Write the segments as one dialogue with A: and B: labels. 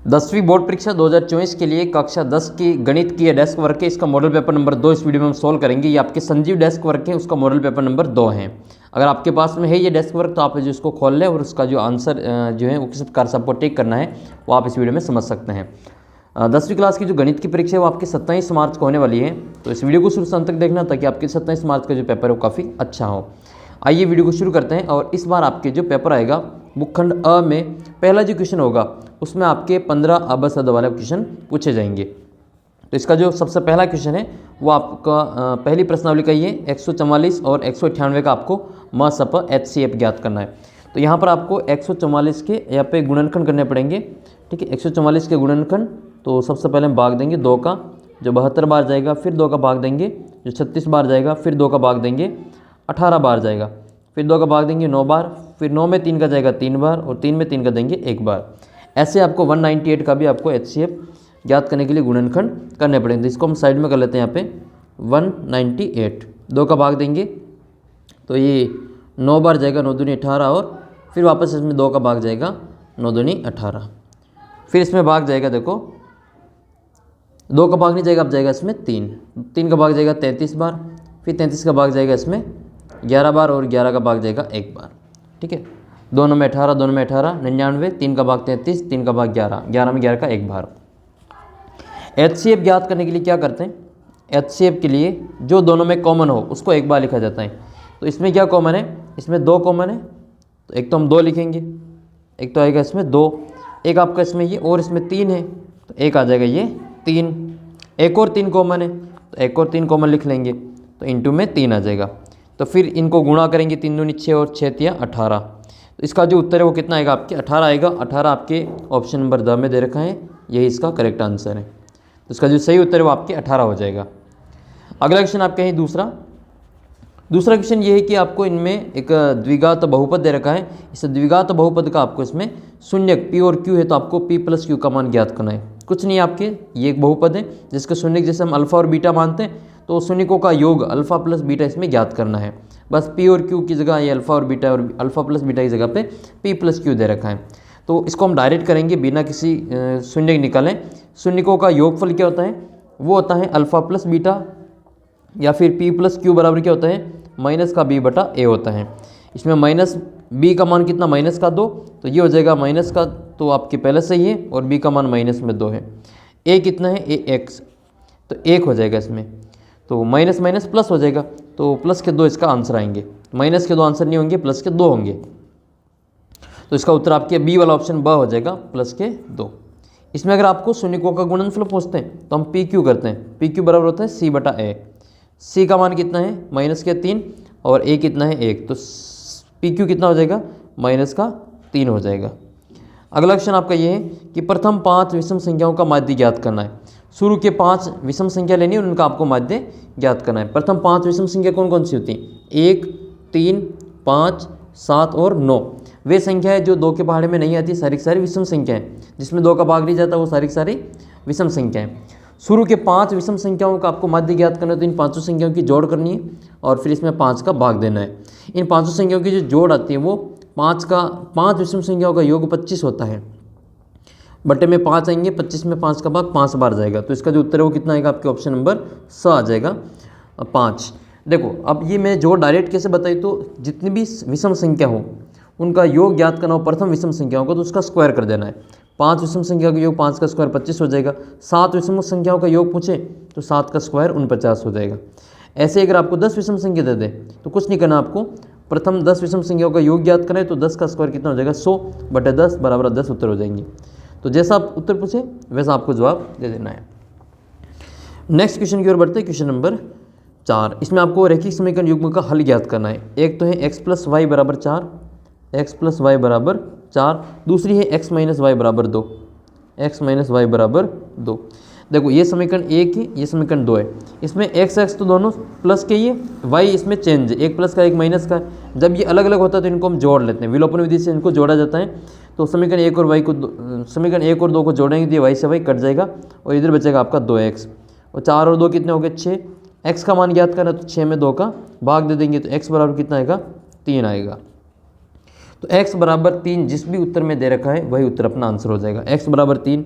A: 10वीं बोर्ड परीक्षा 2024 के लिए कक्षा 10 की गणित की ये डेस्क वर्क है, इसका मॉडल पेपर नंबर 2 इस वीडियो में हम सोल्व करेंगे। ये आपके संजीव डेस्क वर्क है, उसका मॉडल पेपर नंबर 2 है। अगर आपके पास में है ये डेस्क वर्क तो आप जो इसको खोल लें और उसका जो आंसर जो है वो किस प्रकार से आपको टिक करना है वो आप इस वीडियो में समझ सकते हैं। 10वीं क्लास की जो गणित की परीक्षा है वो आपकी 27 मार्च को होने वाली है, तो इस वीडियो को शुरू से अंत तक देखना ताकि आपके 27 मार्च का जो पेपर है वो काफ़ी अच्छा हो। आइए वीडियो को शुरू करते हैं। और इस बार आपके जो पेपर आएगा भूखंड अ में पहला जो क्वेश्चन होगा उसमें आपके 15 अबसद वाले क्वेश्चन पूछे जाएंगे। तो इसका जो सबसे पहला क्वेश्चन है वो आपका पहली प्रश्नावली का ही है 144 और 198 का आपको म सप HCF ज्ञात करना है। तो यहाँ पर आपको 144 के यहाँ पे गुणनखंड करने पड़ेंगे। ठीक है, 144 के गुणनखंड, तो सबसे पहले हम भाग देंगे 2 का, जो 72 बार जाएगा, फिर 2 का भाग देंगे जो 36 बार जाएगा, फिर 2 का भाग देंगे 18 बार जाएगा, फिर 2 का भाग देंगे 9 बार, फिर 9 में 3 का जाएगा 3 बार और 3 में 3 का देंगे 1 बार। ऐसे आपको 198 का भी आपको HCF ज्ञात करने के लिए गुणनखंड करने पड़ेंगे। तो इसको हम साइड में कर लेते हैं। यहाँ पे 198 2 का भाग देंगे तो ये 9 बार जाएगा, 9 दूनी 18, और फिर वापस इसमें 2 का भाग जाएगा, 9 दूनी 18, फिर इसमें भाग जाएगा, देखो 2 का भाग नहीं जाएगा, अब जाएगा इसमें 3 का भाग जाएगा 33 बार, फिर 33 का भाग जाएगा इसमें 11 बार और 11 का भाग जाएगा 1 बार। ठीक है, 2 में 18, 2 में 18, 99, 3 का भाग 33, 3 का भाग 11, 11 में 11 का 1 बार। HCF ज्ञात करने के लिए क्या करते हैं, HCF के लिए जो दोनों में कॉमन हो उसको 1 बार लिखा जाता है। तो इसमें क्या कॉमन है, इसमें 2 कॉमन है, तो एक तो हम 2 लिखेंगे, एक तो आएगा इसमें 2, एक आपका इसमें ये और इसमें 3 है तो एक आ जाएगा ये 3, एक और 3 कॉमन है तो एक और 3 कॉमन लिख लेंगे, तो इंटू में 3 आ जाएगा। तो फिर इनको गुणा करेंगे, 3 दूनी 6 और 6 तिया 18, तो इसका जो उत्तर है वो कितना आएगा आपके 18 आएगा। 18 आपके ऑप्शन नंबर द में दे रखा है, यही इसका करेक्ट आंसर है। तो इसका जो सही उत्तर है वो आपके 18 हो जाएगा। अगला क्वेश्चन आपके हैं दूसरा क्वेश्चन ये है कि आपको इनमें एक द्विघात बहुपद दे रखा है। इस द्विघात बहुपद का आपको इसमें शून्यक P और Q है, तो आपको P + Q का मान ज्ञात करना है। कुछ नहीं, आपके ये एक बहुपद है जिसके शून्यक जैसे हम अल्फा और बीटा मानते हैं, तो शून्यकों का योग अल्फा प्लस बीटा इसमें ज्ञात करना है। बस P और Q की जगह ये अल्फा और बीटा, और अल्फा प्लस बीटा की जगह पे P + Q दे रखा है। तो इसको हम डायरेक्ट करेंगे बिना किसी शून्य निकालें। शून्यकों का योगफल क्या होता है, वो होता है अल्फा प्लस बीटा, या फिर P + Q बराबर क्या होता है, माइनस का B/A होता है। इसमें माइनस B का मान कितना, माइनस का 2, तो ये हो जाएगा माइनस का, तो आपके पहले से ही है, और B का मान माइनस में 2 है। A कितना है, AX, तो 1 हो जाएगा इसमें, तो माइनस माइनस प्लस हो जाएगा, तो प्लस के 2 इसका आंसर आएंगे। माइनस के 2 आंसर नहीं होंगे, प्लस के 2 होंगे, तो इसका उत्तर आपके बी वाला ऑप्शन ब हो जाएगा, प्लस के 2। इसमें अगर आपको शून्यकों का गुणनफल पूछते हैं तो हम PQ करते हैं। PQ बराबर होता है C/A। C का मान कितना है, माइनस के 3, और A कितना है 1, तो PQ कितना हो जाएगा, माइनस का 3 हो जाएगा। अगला क्वेश्चन आपका ये है कि प्रथम 5 विषम संख्याओं का माध्य ज्ञात करना है। शुरू के 5 विषम संख्या लेनी है और उनका आपको माध्य ज्ञात करना है। प्रथम 5 विषम संख्या कौन कौन सी होती हैं, 1, 3, 5, 7 और 9। वे संख्या है जो 2 के पहाड़े में नहीं आती, सारी की सारी विषम संख्या है। जिसमें 2 का भाग नहीं जाता वो सारी की सारी विषम संख्या है। शुरू के 5 विषम संख्याओं का आपको माध्य ज्ञात करना है, तो इन 5 संख्याओं की जोड़ करनी है और फिर इसमें 5 का भाग देना है। इन 5 संख्याओं की जो जोड़ आती है वो 5 विषम संख्याओं का योग 25 होता है। बटे में 5 आएंगे, 25 में 5 का भाग 5 बार जाएगा, तो इसका जो उत्तर है वो कितना आएगा आपके ऑप्शन नंबर स आ जाएगा, 5। देखो अब ये मैं जोड़ डायरेक्ट कैसे बताई, तो जितनी भी विषम संख्या हो उनका योग ज्ञात करना हो प्रथम विषम संख्याओं को, तो उसका स्क्वायर कर देना है। 5 विषम संख्या का योग 5 का स्क्वायर 25 हो जाएगा। 7 विषम संख्याओं का योग पूछे तो 7 का स्क्वायर 49 हो जाएगा। ऐसे अगर आपको 10 विषम संख्या दे दे तो कुछ नहीं करना, आपको प्रथम 10 विषम संख्याओं का योग ज्ञात करें, तो 10 का स्क्वायर कितना हो जाएगा, 100/10 बराबर 10 उत्तर हो जाएंगे। तो जैसा आप उत्तर पूछे वैसा आपको जवाब दे देना है। नेक्स्ट क्वेश्चन की ओर बढ़ते हैं, क्वेश्चन नंबर 4। इसमें आपको रैखिक समीकरण युग्म का हल ज्ञात करना है। एक तो है x + y = 4, x + y = 4, दूसरी है x - y = 2, x - y = 2। देखो ये समीकरण 1 है, ये समीकरण 2 है। इसमें x तो दोनों प्लस के ही है, y इसमें चेंज है, एक प्लस का एक माइनस का है। जब ये अलग अलग होता है तो इनको हम जोड़ लेते हैं, विलोपन विधि से इनको जोड़ा जाता है। तो समीकरण 1 और 2 को जोड़ेंगे तो y से y कट जाएगा और इधर बचेगा आपका 2x, और 4 और 2 कितने हो गए, 6। x का मान ज्ञात करना, तो 6 में 2 का भाग दे देंगे, तो x बराबर कितना आएगा, 3 आएगा। तो x बराबर 3 जिस भी उत्तर में दे रखा है वही उत्तर अपना आंसर हो जाएगा। x बराबर 3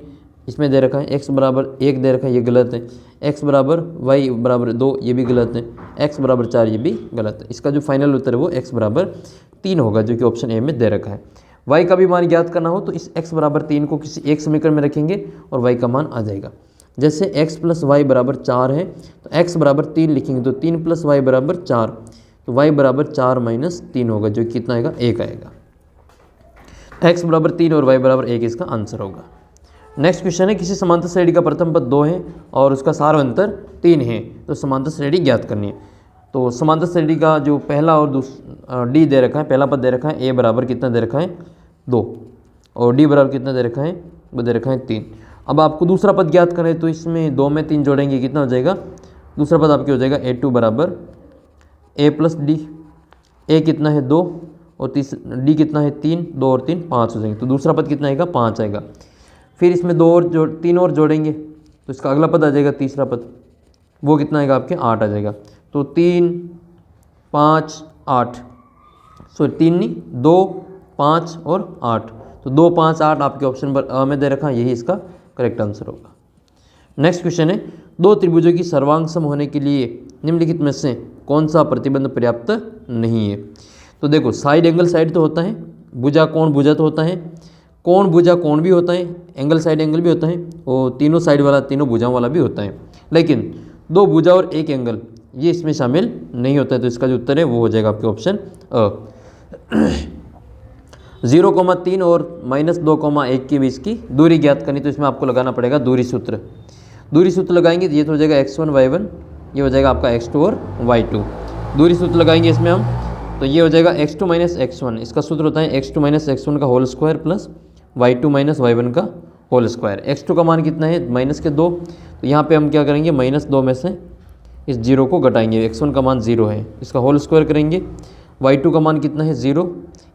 A: इसमें दे रखा है, x बराबर 1 दे रखा है, ये गलत है। x बराबर y बराबर 2 ये भी गलत है। x बराबर 4 ये भी गलत है। इसका जो फाइनल उत्तर है वो x बराबर 3 होगा, जो कि ऑप्शन ए में दे रखा है। y का भी मान ज्ञात करना हो तो इस x बराबर 3 को किसी एक समीकरण में रखेंगे और y का मान आ जाएगा। जैसे x प्लस वाई बराबर 4 है तो x बराबर 3 लिखेंगे तो 3 प्लस वाई बराबर 4, तो y बराबर 4 माइनस 3 होगा, जो कितना आएगा 1 आएगा। x बराबर 3 और y बराबर 1 इसका आंसर होगा। नेक्स्ट क्वेश्चन है, किसी समांतर श्रेणी का प्रथम पद 2 है और उसका सार अंतर 3 है, तो समांतर श्रेणी ज्ञात करनी है। तो समांतर श्रेणी का जो पहला और डी दे रखा है, पहला पद दे रखा है a बराबर कितना दे रखा है 2 और d बराबर कितना दे रखा है, वो दे रखा है 3। अब आपको दूसरा पद ज्ञात करें तो इसमें 2 में 3 जोड़ेंगे कितना हो जाएगा, दूसरा पद आपके हो जाएगा a2 बराबर a प्लस डी, a कितना है 2 और डी कितना है 3, 2 और 3 5 हो जाएंगे, तो दूसरा पद कितना आएगा 5 आएगा। फिर इसमें 3 और जोड़ेंगे तो इसका अगला पद आ जाएगा तीसरा पद, वो कितना आएगा आपके 8 आ जाएगा। तो 3 5 8, सॉरी 3 नहीं 2 5 और 8, तो 2 5 8 आपके ऑप्शन पर अ में दे रखा है, यही इसका करेक्ट आंसर होगा। नेक्स्ट क्वेश्चन है, दो त्रिभुजों की सर्वांग सम होने के लिए निम्नलिखित में से कौन सा प्रतिबंध पर्याप्त नहीं है। तो देखो साइड एंगल साइड तो होता है, भुजा कोण भुजा तो होता है, कोण भुजा कोण भी होता है, एंगल साइड एंगल भी होता है और तीनों साइड वाला तीनों भुजाओं वाला भी होता है, लेकिन 2 भुजा और 1 एंगल ये इसमें शामिल नहीं होता है। तो इसका जो उत्तर है वो हो जाएगा आपके ऑप्शन अ। 0,3 और -2,1 के बीच की दूरी ज्ञात करनी, तो इसमें आपको लगाना पड़ेगा दूरी सूत्र। दूरी सूत्र लगाएंगे तो ये तो हो जाएगा x1 y1, ये हो जाएगा आपका x2 और y2। दूरी सूत्र लगाएंगे इसमें हम तो ये हो जाएगा x2 माइनस x1, इसका सूत्र होता है x2 माइनस x1 का whole square plus y2 minus y1 का होल स्क्वायर। x2 का मान कितना है -2, तो यहाँ पे हम क्या करेंगे -2 में से इस 0 को घटाएंगे, x1 का मान 0 है, इसका होल स्क्वायर करेंगे। y2 का मान कितना है 0,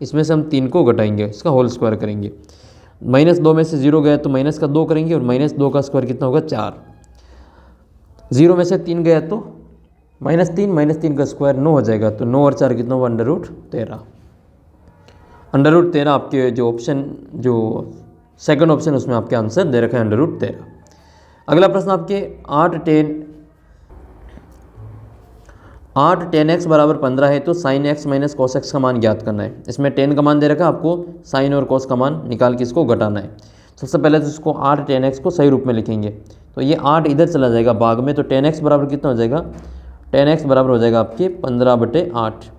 A: इसमें से हम 3 को घटाएंगे, इसका होल स्क्वायर करेंगे। -2 में से 0 गया तो माइनस का 2 करेंगे और -2 का स्क्वायर कितना होगा 4। 0 में से 3 गया तो -3 का स्क्वायर 9 हो जाएगा, तो 9 और 4 कितना होगा √13। √13 आपके जो ऑप्शन जो सेकंड ऑप्शन उसमें आपके आंसर दे रखा है √13। अगला प्रश्न आपके 8 tan x बराबर 15 है तो sin x minus cos x का मान ज्ञात करना है। इसमें tan का मान दे रखा है, आपको sin और cos का मान निकाल के इसको घटाना है। सबसे पहले तो इसको 8 tan x को सही रूप में लिखेंगे, तो ये 8 इधर चला जाएगा भाग में, तो tan x बराबर कितना हो जाएगा, tan x बराबर हो जाएगा आपके 15/8।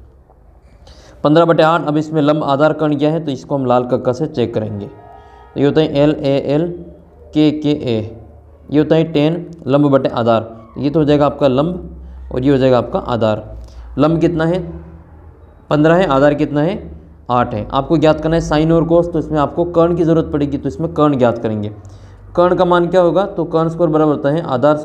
A: 15/8। अब इसमें लंब आधार कर्ण क्या है, तो इसको हम लाल कक्का से चेक करेंगे। तो ये होता है LAL KKA, ये होता है tan लंब बटे आधार, ये तो हो जाएगा आपका लंब और ये हो जाएगा आपका आधार। लंब कितना है 15 है, आधार कितना है 8 है। आपको ज्ञात करना है साइन और कोस, तो इसमें आपको कर्ण की जरूरत पड़ेगी, तो इसमें कर्ण ज्ञात करेंगे। कर्ण का मान क्या होगा, तो कर्ण स्क्वायर बराबर होता है आधार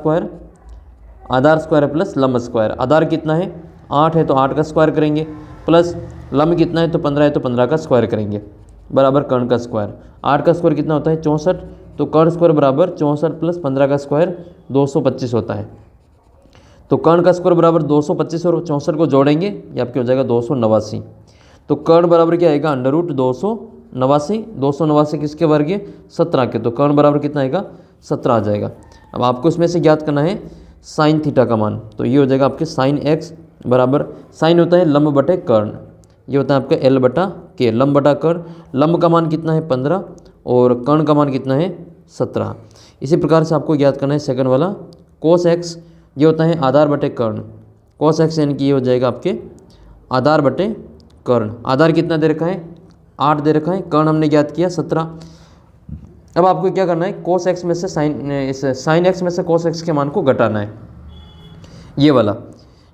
A: स्क्वायर प्लस लंब स्क्वायर। आधार कितना है 8 है तो 8 का स्क्वायर करेंगे, प्लस लंब कितना है तो 15 है तो 15 का स्क्वायर करेंगे, बराबर कर्ण का स्क्वायर। 8 का स्क्वायर कितना होता है 64, तो कर्ण स्क्वायर बराबर 64 प्लस 15 का स्क्वायर 225 होता है। तो कर्ण का स्क्वायर बराबर 225 और 64 को जोड़ेंगे, ये आपके हो जाएगा 289। तो कर्ण बराबर क्या आएगा √289। 289 किसके वर्ग है 17 के, तो कर्ण बराबर कितना आएगा 17 आ जाएगा। अब आपको इसमें से ज्ञात करना है साइन थीटा का मान, तो ये हो जाएगा आपके साइन x बराबर, साइन होता है लंब बटे कर्ण, ये होता है आपका L/K, लंब बटा कर्ण। लंब का मान कितना है 15 और कर्ण का मान कितना है 17। इसी प्रकार से आपको ज्ञात करना है सेकंड वाला कोस x, ये होता है आधार बटे कर्ण। कोस x यानी कि ये हो जाएगा आपके आधार बटे कर्ण। आधार कितना दे रखा है 8 दे रखा है, कर्ण हमने ज्ञात किया 17। अब आपको क्या करना है कोस x में से साइन x में से कोस x के मान को घटाना है, ये वाला।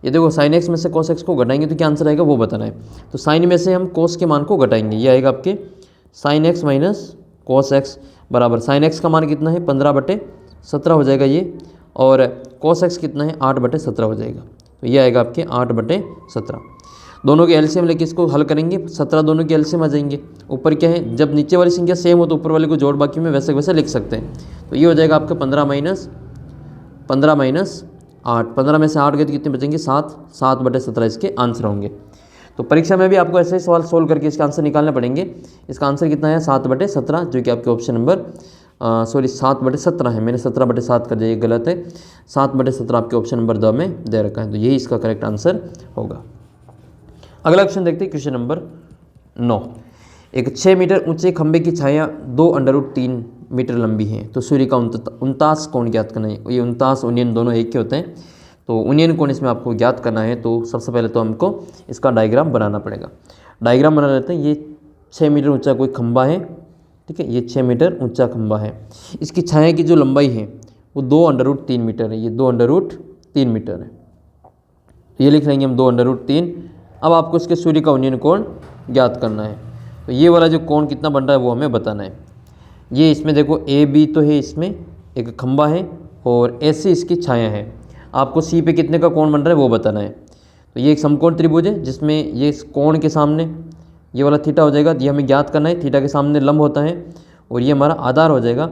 A: ये देखो साइन x में से कोस x को घटाएंगे तो क्या आंसर आएगा वो बताना है। तो साइन में से हम कोस के मान को घटाएंगे, ये आएगा आपके sine x minus cos x बराबर, साइन x का मान कितना है 15/17 हो जाएगा ये, और कोस x कितना है 8/17 हो जाएगा, तो ये आएगा आपके 8/17। दोनों के एलसीएम लेके इसको हल करेंगे, 17 दोनों के एलसीएम आ जाएंगे। ऊपर क्या है, जब नीचे वाली संख्या सेम हो तो ऊपर वाले को जोड़ बाकी में वैसे वैसे लिख सकते हैं। तो ये हो जाएगा आपका 15 माइनस 8, 15 में से 8 गए तो कितने बचेंगे 7, 7/17 इसके आंसर होंगे। तो परीक्षा में भी आपको ऐसे ही सवाल सोल्व करके इसका आंसर निकालने पड़ेंगे। इसका आंसर कितना है 7/17, जो कि आपके ऑप्शन नंबर 7/17 है, मैंने 17/7 कर दिया, ये गलत है। 7/17 आपके ऑप्शन नंबर 2 में दे रखा है, तो यही इसका करेक्ट आंसर होगा। अगला क्वेश्चन देखते हैं, क्वेश्चन नंबर 9। एक 6 मीटर ऊंचे खंभे की छाया 2√3 मीटर लंबी है, तो सूर्य का 49 कोण ज्ञात करना है। ये 49 यूनियन दोनों एक के होते हैं, तो यूनियन कोण इसमें आपको ज्ञात करना है। तो सबसे पहले तो हमको इसका डायग्राम बनाना पड़ेगा। डायग्राम बना लेते हैं। ये 6 मीटर ऊंचा कोई खंभा है, ठीक है, ये 6 मीटर ऊंचा खंभा है। इसकी छाया की जो लंबाई है वो 2√3 मीटर है, ये 2√3 मीटर है। ये लिख लेंगे हम 2√3। अब आपको इसके सूर्य का यूनियन कोण ज्ञात करना है। तो ये वाला जो कोण कितना बन रहा है वो हमें बताना है। ये इसमें देखो ए बी तो है, इसमें एक खंभा है और ऐसे इसकी छाया है। आपको सी पे कितने का कोण बन रहा है वो बताना है। तो ये एक समकोण त्रिभुज है जिसमें ये इस कोण के सामने ये वाला थीटा हो जाएगा, ये हमें ज्ञात करना है। थीटा के सामने लंब होता है और ये हमारा आधार हो जाएगा।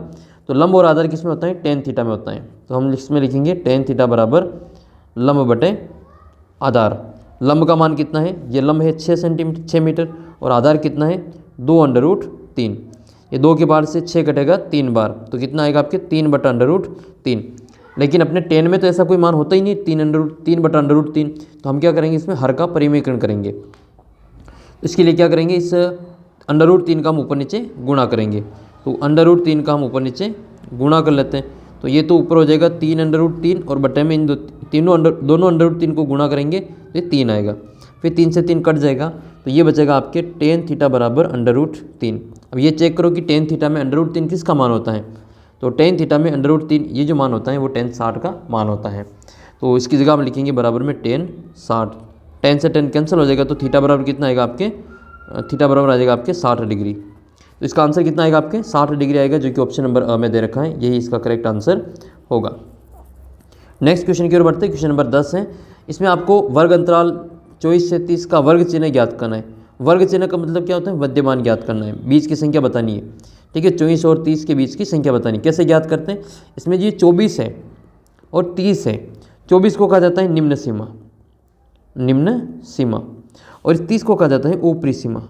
A: तो लंब और आधार किस में होता है, टेन थीटा में होता है। तो हम इसमें लिखेंगे टेन थीटा बराबर लंब बटे आधार। लंब का मान कितना है, ये लंब है 6 मीटर और आधार कितना है 2√3। ये 2 के बार से 6 कटेगा 3 बार, तो कितना आएगा आपके 3/√3। लेकिन अपने टेन में तो ऐसा कोई मान होता ही नहीं 3/√3। तो हम क्या करेंगे, इसमें हर का परिमेयकरण करेंगे। इसके लिए क्या करेंगे, इस √3 का हम ऊपर नीचे गुणा करेंगे। तो √3 का हम ऊपर नीचे गुणा कर लेते हैं। तो ये तो ऊपर हो जाएगा 3√3 और बटे में इन दोनों √3 को गुणा करेंगे तो ये 3 आएगा। फिर 3 से 3 कट जाएगा, तो ये बचेगा आपके टेन थीटा बराबर √3। अब ये चेक करो कि टेन थीटा में √3 किसका मान होता है। तो टेन थीटा में √3 ये जो मान होता है वो टेन 60 का मान होता है। तो इसकी जगह हम लिखेंगे बराबर में टेन 60। 10 से 10 कैंसिल हो जाएगा, तो थीटा बराबर कितना आएगा आपके, थीटा बराबर आ जाएगा आपके 60 डिग्री। तो इसका आंसर कितना आएगा आपके 60 डिग्री आएगा, जो कि ऑप्शन नंबर में दे रखा है। यही इसका करेक्ट आंसर होगा। नेक्स्ट क्वेश्चन की ओर बढ़ते हैं। क्वेश्चन नंबर 10 है। इसमें आपको वर्ग अंतराल 24 से 30 का वर्ग चिन्ह ज्ञात करना है। वर्ग चिन्ह का मतलब क्या होता है, मध्यमान ज्ञात करना है, बीच की संख्या बतानी है, ठीक है। 24 और 30 के बीच की संख्या बतानी। कैसे ज्ञात करते हैं, इसमें ये 24 है और 30 है। 24 को कहा जाता है निम्न सीमा, निम्न सीमा, और इस 30 को कहा जाता है ऊपरी सीमा।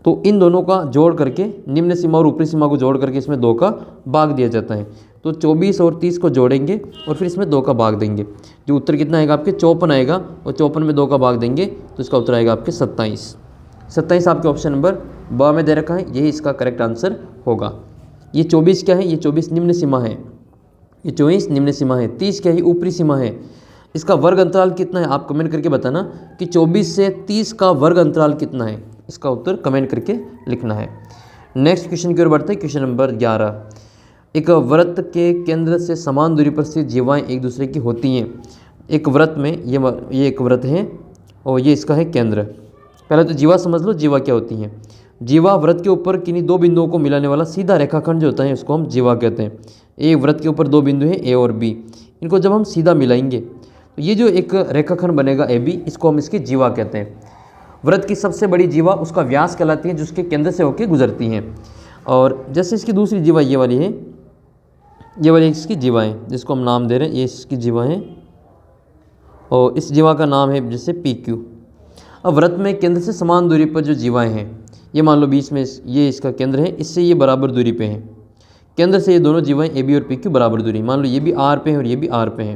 A: तो इन दोनों का जोड़ करके, निम्न सीमा और ऊपरी सीमा को जोड़ करके इसमें 2 का भाग दिया जाता है। तो 24 और 30 को जोड़ेंगे और फिर इसमें 2 का भाग देंगे। जो उत्तर कितना आएगा आपके 54 आएगा, और 54 में 2 का भाग देंगे तो इसका उत्तर आएगा आपके 27 आपके ऑप्शन नंबर ब में दे रखा है। यही इसका करेक्ट आंसर होगा। ये 24 क्या है, ये 24 निम्न सीमा है, ये 24 निम्न सीमा है। 30 क्या है, ऊपरी सीमा है। इसका वर्ग अंतराल कितना है आप कमेंट करके बताना कि 24 से 30 का वर्ग अंतराल कितना है। इसका उत्तर कमेंट करके लिखना है। नेक्स्ट क्वेश्चन की ओर बढ़ते हैं। Question number 11। एक वृत्त के केंद्र से समान दूरी पर स्थित जीवाएं एक दूसरे की होती हैं। एक वृत्त में ये एक वृत्त है और ये इसका है केंद्र। पहले तो जीवा समझ लो, जीवा क्या होती हैं। जीवा वृत्त के ऊपर किन्हीं 2 बिंदुओं को मिलाने वाला सीधा रेखाखंड जो होता है उसको हम जीवा कहते हैं। एक वृत्त के ऊपर 2 बिंदु हैं ए और बी, इनको जब हम सीधा मिलाएंगे तो ये जो एक रेखाखंड बनेगा ए बी, इसको हम इसकी जीवा कहते हैं। वृत्त की सबसे बड़ी जीवा उसका व्यास कहलाती है, जो उसके केंद्र से होकर गुजरती हैं। और जैसे इसकी दूसरी जीवा ये वाली है, ये वाली इसकी जीवा है जिसको हम नाम दे रहे हैं, ये इसकी जीवा है और इस जीवा का नाम है जैसे पी क्यू। अब वृत्त में केंद्र से समान दूरी पर जो जीवाएं हैं, ये मान लो बीच में ये इसका केंद्र है, इससे ये बराबर दूरी पे है। केंद्र से ये दोनों जीवाएं ए बी और पी क्यू बराबर दूरी, मान लो ये भी आर पे है और ये भी आर पे है,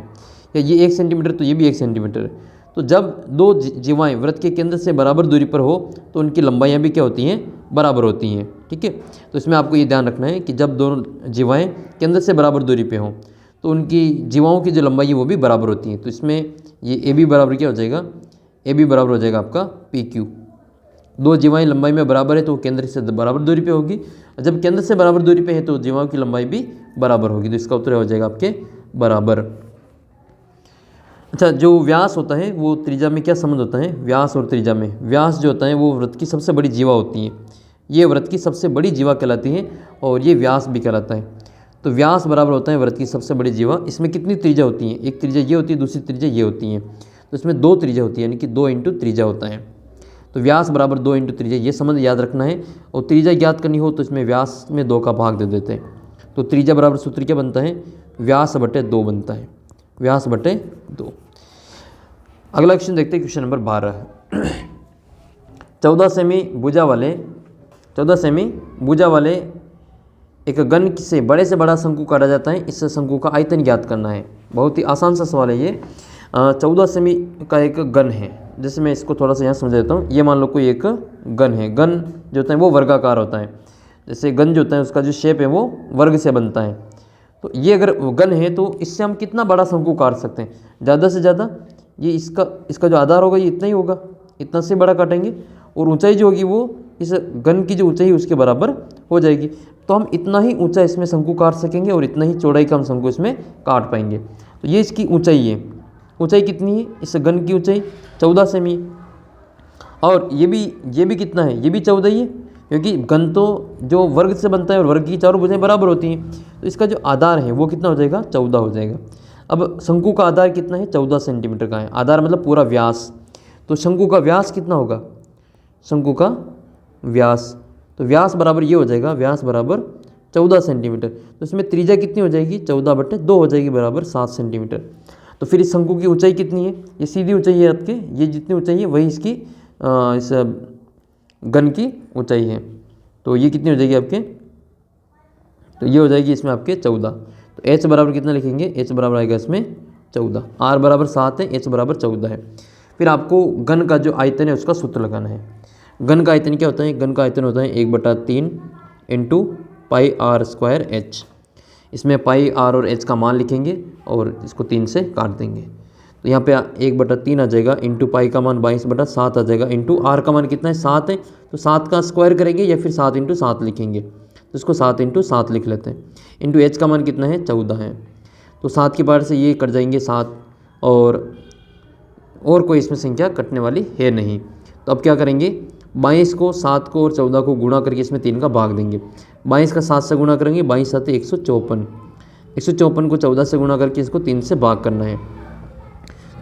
A: या ये 1 सेंटीमीटर तो ये भी 1 सेंटीमीटर है। तो जब 2 जीवाएं वृत्त के केंद्र से बराबर दूरी पर हो तो उनकी लंबाइयाँ भी क्या होती हैं, बराबर होती हैं, ठीक है। तो इसमें आपको ये ध्यान रखना है कि जब दोनों जीवाएं केंद्र से बराबर दूरी पे हों तो उनकी जीवाओं की जो लंबाई है वो भी बराबर होती हैं। तो इसमें ये ए बी बराबर क्या हो जाएगा, ए बी बराबर हो जाएगा आपका पी क्यू। 2 जीवाएं लंबाई में बराबर है तो वो केंद्र से बराबर दूरी पे होगी, जब केंद्र से बराबर दूरी पे है तो जीवाओं की लंबाई भी बराबर होगी। तो इसका उत्तर हो जाएगा आपके बराबर। अच्छा, जो व्यास होता है वो त्रिज्या में क्या संबंध होता है, व्यास और त्रिज्या में। व्यास जो होता है वो वृत्त की सबसे बड़ी जीवा होती है, ये वृत्त की सबसे बड़ी जीवा कहलाती है और ये व्यास भी कहलाता है। तो व्यास बराबर होता है वृत्त की सबसे बड़ी जीवा। इसमें कितनी त्रिज्या होती हैं, एक त्रिज्या ये होती है, दूसरी त्रिज्या ये होती है। तो इसमें 2 त्रिज्या होती है, यानी कि 2 इंटू त्रिज्या होता है। तो व्यास बराबर 2 इंटू त्रिज्या, ये संबंध याद रखना है। और त्रिज्या ज्ञात करनी हो तो इसमें व्यास में 2 का भाग दे देते हैं। तो त्रिज्या बराबर सूत्र क्या बनता है, व्यास बटे 2 बनता है, व्यास बटे 2। अगला क्वेश्चन देखते हैं, क्वेश्चन नंबर 12। 14 सेमी भुजा वाले एक घन से बड़ा शंकु काटा जाता है। इस शंकु का आयतन ज्ञात करना है। बहुत ही आसान सा सवाल है ये। 14 सेमी का एक घन है। जैसे मैं इसको थोड़ा सा यहाँ समझा देता हूँ। ये मान लो कोई एक घन है। घन जो होता है वो वर्गाकार होता है। जैसे घन जो होता है उसका जो शेप है वो वर्ग से बनता है। तो ये अगर घन है तो इससे हम कितना बड़ा शंकु काट सकते हैं? ज़्यादा से ज़्यादा ये इसका जो आधार होगा ये इतना ही होगा, इतना से बड़ा काटेंगे, और ऊंचाई जो होगी वो इस घन की जो ऊंचाई है उसके बराबर हो जाएगी। तो हम इतना ही ऊंचा इसमें शंकु काट सकेंगे और इतना ही चौड़ाई का हम शंकु इसमें काट पाएंगे। तो ये इसकी ऊंचाई है। ऊंचाई कितनी है? इस घन की ऊंचाई 14 सेमी। और ये भी कितना है? ये भी 14 ही है, क्योंकि घन तो जो वर्ग से बनता है और वर्ग की चारों भुजाएं बराबर होती हैं। तो इसका जो आधार है वो कितना हो जाएगा? 14 हो जाएगा। अब शंकु का आधार कितना है? 14 सेंटीमीटर का है। आधार मतलब पूरा व्यास। तो शंकु का व्यास कितना होगा? शंकु का व्यास, तो व्यास बराबर ये हो जाएगा, व्यास बराबर 14 सेंटीमीटर। तो इसमें त्रिज्या कितनी हो जाएगी? 14/2 हो जाएगी, बराबर 7 सेंटीमीटर। तो फिर इस शंकु की ऊंचाई कितनी है? ये सीधी ऊंचाई है आपके, ये जितनी ऊंचाई है वही इसकी इस घन की ऊंचाई है। तो ये कितनी हो जाएगी आपके? तो ये हो जाएगी इसमें आपके 14। तो h बराबर कितना लिखेंगे? h बराबर आएगा इसमें 14। r बराबर 7 है, h बराबर 14 है। फिर आपको घन का जो आयतन है उसका सूत्र लगाना है। घन का आयतन क्या होता है? घन का आयतन होता है 1/3 into pi R square H. इसमें पाई आर और एच का मान लिखेंगे और इसको 3 से काट देंगे। तो यहाँ पे 1/3 आ जाएगा, इंटू पाई का मान 22/7 आ जाएगा, इंटू आर का मान कितना है? 7 है। तो 7 का स्क्वायर करेंगे या फिर 7 × 7 लिखेंगे। तो इसको 7 × 7 लिख लेते हैं। इंटू एच का मान कितना है? 14 है। तो 7 के पार से ये कट जाएंगे 7, और कोई इसमें संख्या कटने वाली है नहीं। तो अब क्या करेंगे? 22 को, 7 को और 14 को गुणा करके इसमें 3 का भाग देंगे। 22 का 7 से गुणा करेंगे, 22 7 154। 154 को 14 से गुणा करके इसको 3 से भाग करना है।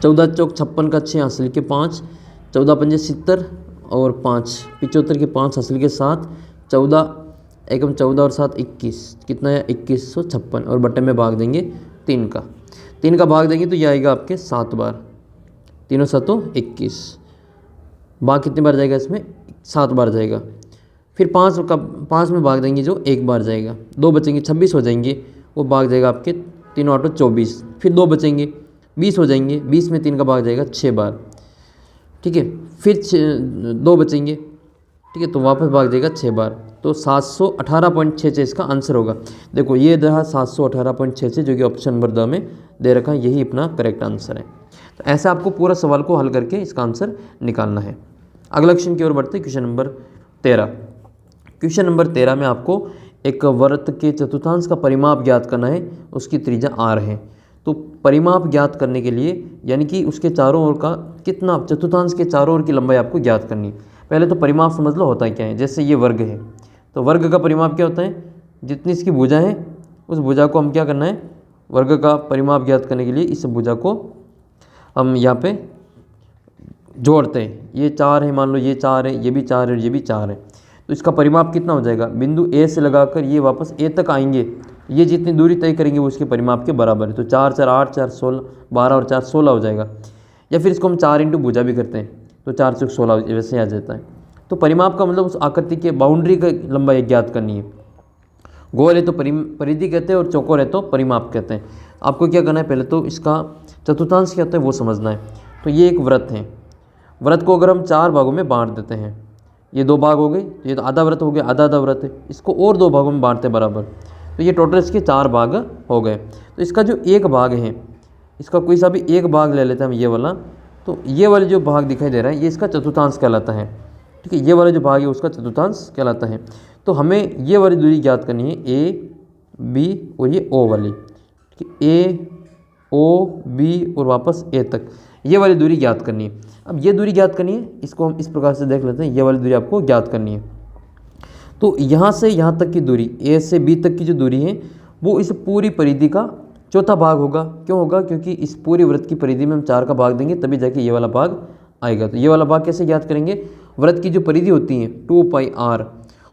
A: 14 चौक 56 का 6 हासिल के 5, 14 पंजे 70 और 5 75 के 5 हासिल के 7, 14 एकम 14 और 7 21, कितना है? 2156, और बट्टे में भाग देंगे 3 का। 3 का भाग देंगे तो ये आएगा आपके 7 बार। 3 7 21, भाग कितनी बार जाएगा इसमें? 7 बार जाएगा। फिर 5 में भाग देंगे जो 1 बार जाएगा, 2 बचेंगे, 26 हो जाएंगे, वो भाग जाएगा आपके 3 8 24। फिर 2 बचेंगे, 20 हो जाएंगे, 20 में 3 का भाग जाएगा 6 बार, ठीक है। फिर 2 बचेंगे, ठीक है, तो वापस भाग जाएगा 6 बार। तो 718.66 इसका आंसर होगा। देखो ये रहा 718.66, जो कि ऑप्शन नंबर 2 में दे रखा है, यही अपना करेक्ट आंसर है। तो ऐसे आपको पूरा सवाल को हल करके इसका आंसर निकालना है। अगला क्वेश्चन की ओर बढ़ते, क्वेश्चन नंबर 13। क्वेश्चन नंबर 13 में आपको एक वृत्त के चतुर्थांश का परिमाप ज्ञात करना है, उसकी त्रिज्या r है। तो परिमाप ज्ञात करने के लिए, यानी कि उसके चारों ओर का कितना, चतुर्थांश के चारों ओर की लंबाई आपको ज्ञात करनी है। पहले तो परिमाप समझ लो होता है क्या है। जैसे ये वर्ग है, तो वर्ग का परिमाप क्या होता है? जितनी इसकी भुजा है उस भुजा को हम क्या करना है? वर्ग का परिमाप ज्ञात करने के लिए इस भुजा को हम यहाँ पे जोड़ते हैं। ये 4 है, मान लो ये 4 है, ये भी 4 है और ये भी 4 है। तो इसका परिमाप कितना हो जाएगा? बिंदु ए से लगाकर ये वापस ए तक आएंगे, ये जितनी दूरी तय करेंगे वो इसके परिमाप के बराबर है। तो 4 4 8 4 16 12 और 4 16 हो जाएगा। या फिर इसको हम 4 × भुजा भी करते हैं, तो 4 4 16 वैसे आ जाता है। तो परिमाप का मतलब उस आकृति के बाउंड्री का लंबाई ज्ञात करनी है। गोल है तो परिधि कहते हैं और चौकोर है तो परिमाप कहते हैं। आपको क्या करना है? पहले तो इसका चतुर्थांश क्या होता है वो समझना है। तो ये एक वृत्त है, वृत्त को अगर हम 4 भागों में बांट देते हैं, ये 2 भाग हो गए, ये तो आधा वृत्त हो गया, आधा आधा वृत्त है, इसको और 2 भागों में बांटते बराबर, तो ये टोटल इसके 4 भाग हो गए। तो इसका जो एक भाग है, इसका कोई सा भी एक भाग ले लेते हैं हम, ये वाला, तो ये वाला जो भाग दिखाई दे रहा है ये इसका चतुर्थांश कहलाता है, ठीक है। ये वाला जो भाग है उसका चतुर्थांश कहलाता है। तो हमें ये वाली दूरी ज्ञात करनी है, ए बी और ये ओ वाली, ठीक है, ए ओ बी और वापस ए तक, ये वाली दूरी ज्ञात करनी है। अब ये दूरी ज्ञात करनी है, इसको हम इस प्रकार से देख लेते हैं, ये वाली दूरी आपको ज्ञात करनी है। तो यहाँ से यहाँ तक की दूरी, ए से बी तक की जो दूरी है वो इस पूरी परिधि का चौथा भाग होगा। क्यों होगा? क्योंकि इस पूरी वृत्त की परिधि में हम 4 का भाग देंगे तभी जाके ये वाला भाग आएगा। तो ये वाला भाग कैसे ज्ञात करेंगे? वृत्त की जो परिधि होती है 2πr,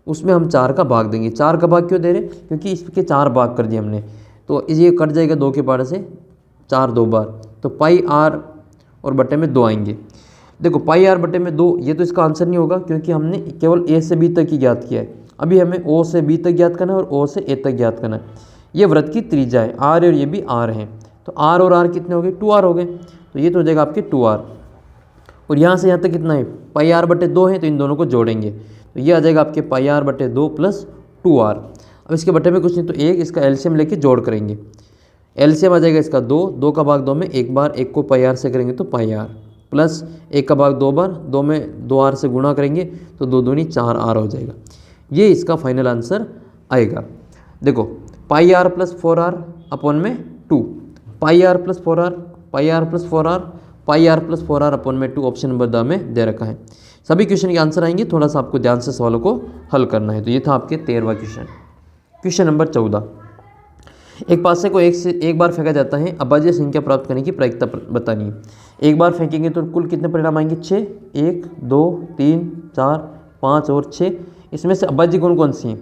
A: उसमें हम 4 का भाग देंगे। 4 का भाग क्यों दे रहे? क्योंकि इसके 4 भाग कर दिए हमने, तो ये कट जाएगा 2 के पार से, 4 2 बार, तो πr और बट्टे में 2 आएंगे। देखो पाई आर बटे में 2, ये तो इसका आंसर नहीं होगा क्योंकि हमने केवल ए से बी तक ही ज्ञात किया है। अभी हमें ओ से बी तक ज्ञात करना है और ओ से ए तक ज्ञात करना है। ये वृत्त की त्रिज्या है आर और ये भी आर है, तो आर और आर कितने हो गए 2r हो गए, तो ये तो हो जाएगा आपके 2r। और यहाँ से यहाँ तक कितना है पाई आर बटे 2 है, तो इन दोनों को जोड़ेंगे तो ये आ जाएगा आपके पाई आर बटे 2 प्लस 2r। अब इसके बटे में कुछ नहीं तो एक, इसका एलसीएम लेके जोड़ करेंगे, एलसीएम आ जाएगा इसका 2, 2 का भाग 2 में एक बार, एक को पाई आर से करेंगे तो पाई आर, प्लस 1 का भाग 2 बार, 2 में 2r से गुणा करेंगे तो 2 दूनी 4r हो जाएगा। ये इसका फाइनल आंसर आएगा। देखो पाई आर प्लस 4r अपॉन में 2, pi R plus 4r, pi R plus 4r, pi R plus 4r upon में 2 ऑप्शन नंबर द में दे रखा है। सभी क्वेश्चन के आंसर आएंगे, थोड़ा सा आपको ध्यान से सवालों को हल करना है। तो ये था आपके 13वां क्वेश्चन। क्वेश्चन नंबर 14, एक पासे को एक बार फेंका जाता है, अभाज्य संख्या प्राप्त करने की प्रायिकता बतानी है। एक बार फेंकेंगे तो कुल कितने परिणाम आएंगे 6, 1 2 3 4 5 और 6। इसमें से अभाज्य कौन कौन सी हैं,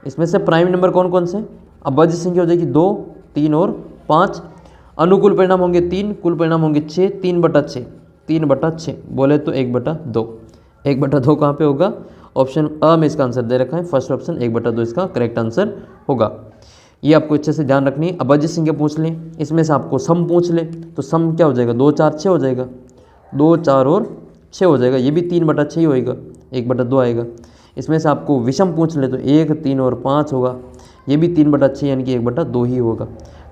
A: इसमें से प्राइम नंबर कौन कौन से, अभाज्य संख्या हो जाएगी 2 3 और 5। अनुकूल परिणाम होंगे 3, कुल परिणाम होंगे 6, 3/6, 3/6 बोले तो 1/2, 1/2 कहाँ पे होगा, ऑप्शन अ में इसका आंसर दे रखा है, फर्स्ट ऑप्शन 1/2 इसका करेक्ट आंसर होगा। ये आपको अच्छे से ध्यान रखनी है। अभाज्य संख्या पूछ लें, इसमें से आपको सम पूछ ले तो सम क्या हो जाएगा 2 4 6 हो जाएगा, 2 4 और 6 हो जाएगा, ये भी 3/6 ही होएगा, 1/2 आएगा। इसमें से आपको विषम पूछ ले तो 1 3 और 5 होगा, ये भी 3/6 यानी कि 1/2 ही होगा।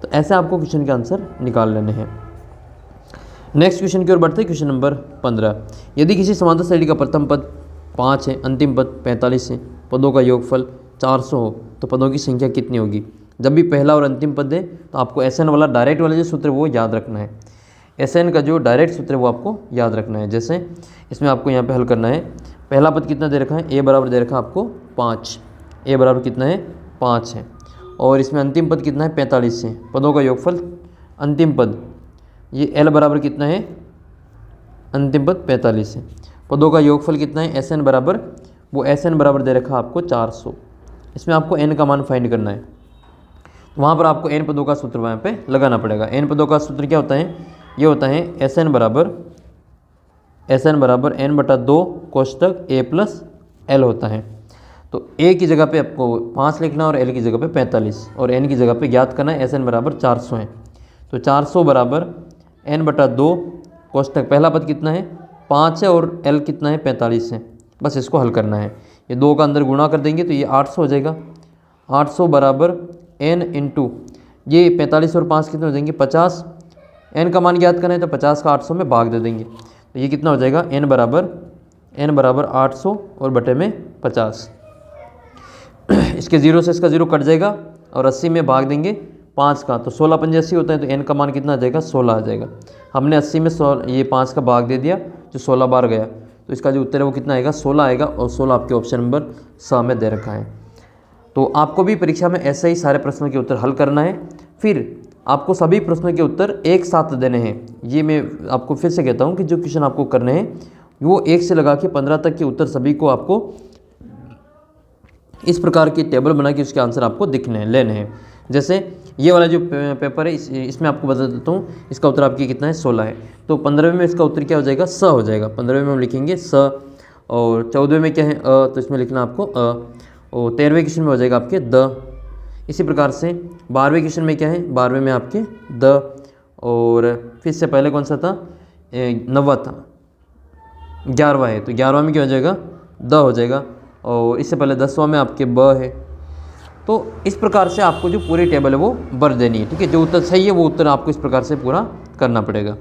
A: तो ऐसे आपको क्वेश्चन के आंसर निकाल लेने हैं। नेक्स्ट क्वेश्चन की ओर बढ़ते हैं। क्वेश्चन नंबर 15, यदि किसी समांतर श्रेणी का प्रथम पद 5 है, अंतिम पद 45 है, पदों का योगफल 400 हो तो पदों की संख्या कितनी होगी। जब भी पहला और अंतिम पद है तो आपको एस एन वाला डायरेक्ट वाला जो सूत्र है वो याद रखना है, एस एन का जो डायरेक्ट सूत्र है वो आपको याद रखना है। जैसे इसमें आपको यहाँ पे हल करना है, पहला पद कितना दे रखा है, ए बराबर दे रखा है आपको 5, ए बराबर कितना है 5 है, और इसमें अंतिम पद कितना है 45 है, पदों का योगफल अंतिम पद ये एल बराबर कितना है, अंतिम पद 45 है, पदों का योगफल कितना है एस एन बराबर, वो एस एन बराबर दे रखा है आपको 400। इसमें आपको एन का मान फाइंड करना है, वहाँ पर आपको एन पदों का सूत्र वहाँ पे लगाना पड़ेगा। एन पदों का सूत्र क्या होता है, ये होता है एस एन बराबर n/2 कोष्टक a प्लस एल होता है। तो a की जगह पे आपको 5 लिखना और l की जगह पे 45 और n की जगह पे ज्ञात करना है एस एन बराबर 400 है। तो 400 बराबर n/2 कोष्टक पहला पद कितना है 5 है और l कितना है 45 है, बस इसको हल करना है। ये 2 का अंदर गुणा कर देंगे तो ये 800 हो जाएगा, 800 बराबर n इंटू ये 45 और 5 कितने हो जाएंगे 50, n का मान ज्ञात करना है तो 50 का 800 में भाग दे देंगे तो ये कितना हो जाएगा n बराबर 800 और बटे में 50। इसके 0 से इसका 0 कट जाएगा और 80 में भाग देंगे 5 का, तो 16 पंजे 80 होता है, तो n का मान कितना आ जाएगा 16 आ जाएगा। हमने 80 में ये 5 का भाग दे दिया जो 16 बार गया, तो इसका जो उत्तर है वो कितना आएगा 16 आएगा, और 16 आपके ऑप्शन नंबर स में दे रखा है। तो आपको भी परीक्षा में ऐसे ही सारे प्रश्नों के उत्तर हल करना है, फिर आपको सभी प्रश्नों के उत्तर एक साथ देने हैं। ये मैं आपको फिर से कहता हूँ कि जो क्वेश्चन आपको करने हैं वो 1 से लगा के 15 तक के उत्तर सभी को आपको इस प्रकार की टेबल बना के उसके आंसर आपको दिखने हैं, लेने हैं। जैसे ये वाला जो पेपर है इसमें आपको बता देता हूँ, इसका उत्तर आपकी कितना है 16 है, तो 15वें में इसका उत्तर क्या हो जाएगा स हो जाएगा। 15वें में हम लिखेंगे स, और 14वें में क्या है अ, तो इसमें लिखना आपको अ, और 13वें क्वेश्चन में हो जाएगा आपके द। इसी प्रकार से 12वें क्वेश्चन में क्या है, 12वें में आपके द, और फिर से पहले कौन सा था 9वां था, 11वां है, तो 11वां में क्या हो जाएगा द हो जाएगा, और इससे पहले 10वां में आपके ब है। तो इस प्रकार से आपको जो पूरी टेबल है वो भर देनी है, ठीक है। जो उत्तर सही है वो उत्तर आपको इस प्रकार से पूरा करना पड़ेगा।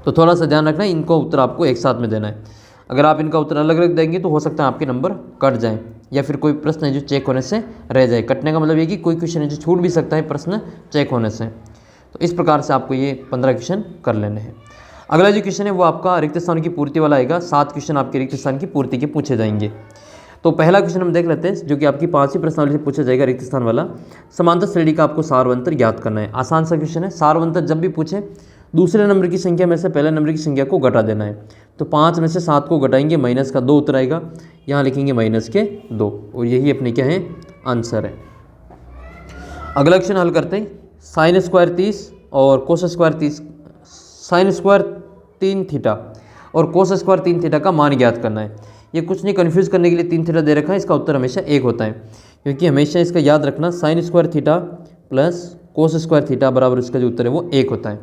A: तो थोड़ा सा ध्यान रखना है, इनको उत्तर आपको एक साथ में देना है। अगर आप इनका उत्तर अलग अलग देंगे तो हो सकता है आपके नंबर कट जाएं, या फिर कोई प्रश्न है जो चेक होने से रह जाए। कटने का मतलब ये कि कोई क्वेश्चन है जो छूट भी सकता है प्रश्न चेक होने से। तो इस प्रकार से आपको ये 15 क्वेश्चन कर लेने हैं। अगला जो क्वेश्चन है वो आपका रिक्त स्थान की पूर्ति वाला आएगा। 7 क्वेश्चन आपके रिक्त स्थान की पूर्ति के पूछे जाएंगे। तो पहला क्वेश्चन हम देख लेते हैं, जो कि आपकी 5वीं प्रश्नावली से पूछा जाएगा रिक्त स्थान वाला। समांतर श्रेणी का आपको सारवंतर ज्ञात करना है। आसान सा क्वेश्चन है। सारवंतर जब भी पूछे दूसरे नंबर की संख्या में से पहले नंबर की संख्या को घटा देना है। तो 5 में से 7 को घटाएंगे, माइनस का 2 उत्तर आएगा, यहाँ लिखेंगे माइनस के 2, और यही अपने क्या है आंसर है। अगला क्वेश्चन हल करते हैं। sin² 30 और cos² 30, sin² 3 थीटा और कोस स्क्वायर 3 थीटा का मान ज्ञात करना है। ये कुछ नहीं, कन्फ्यूज़ करने के लिए 3 थीटा दे रखा है, इसका उत्तर हमेशा 1 होता है, क्योंकि हमेशा इसका याद रखना sine square theta plus cos square theta बराबर इसका जो उत्तर है वो 1 होता है।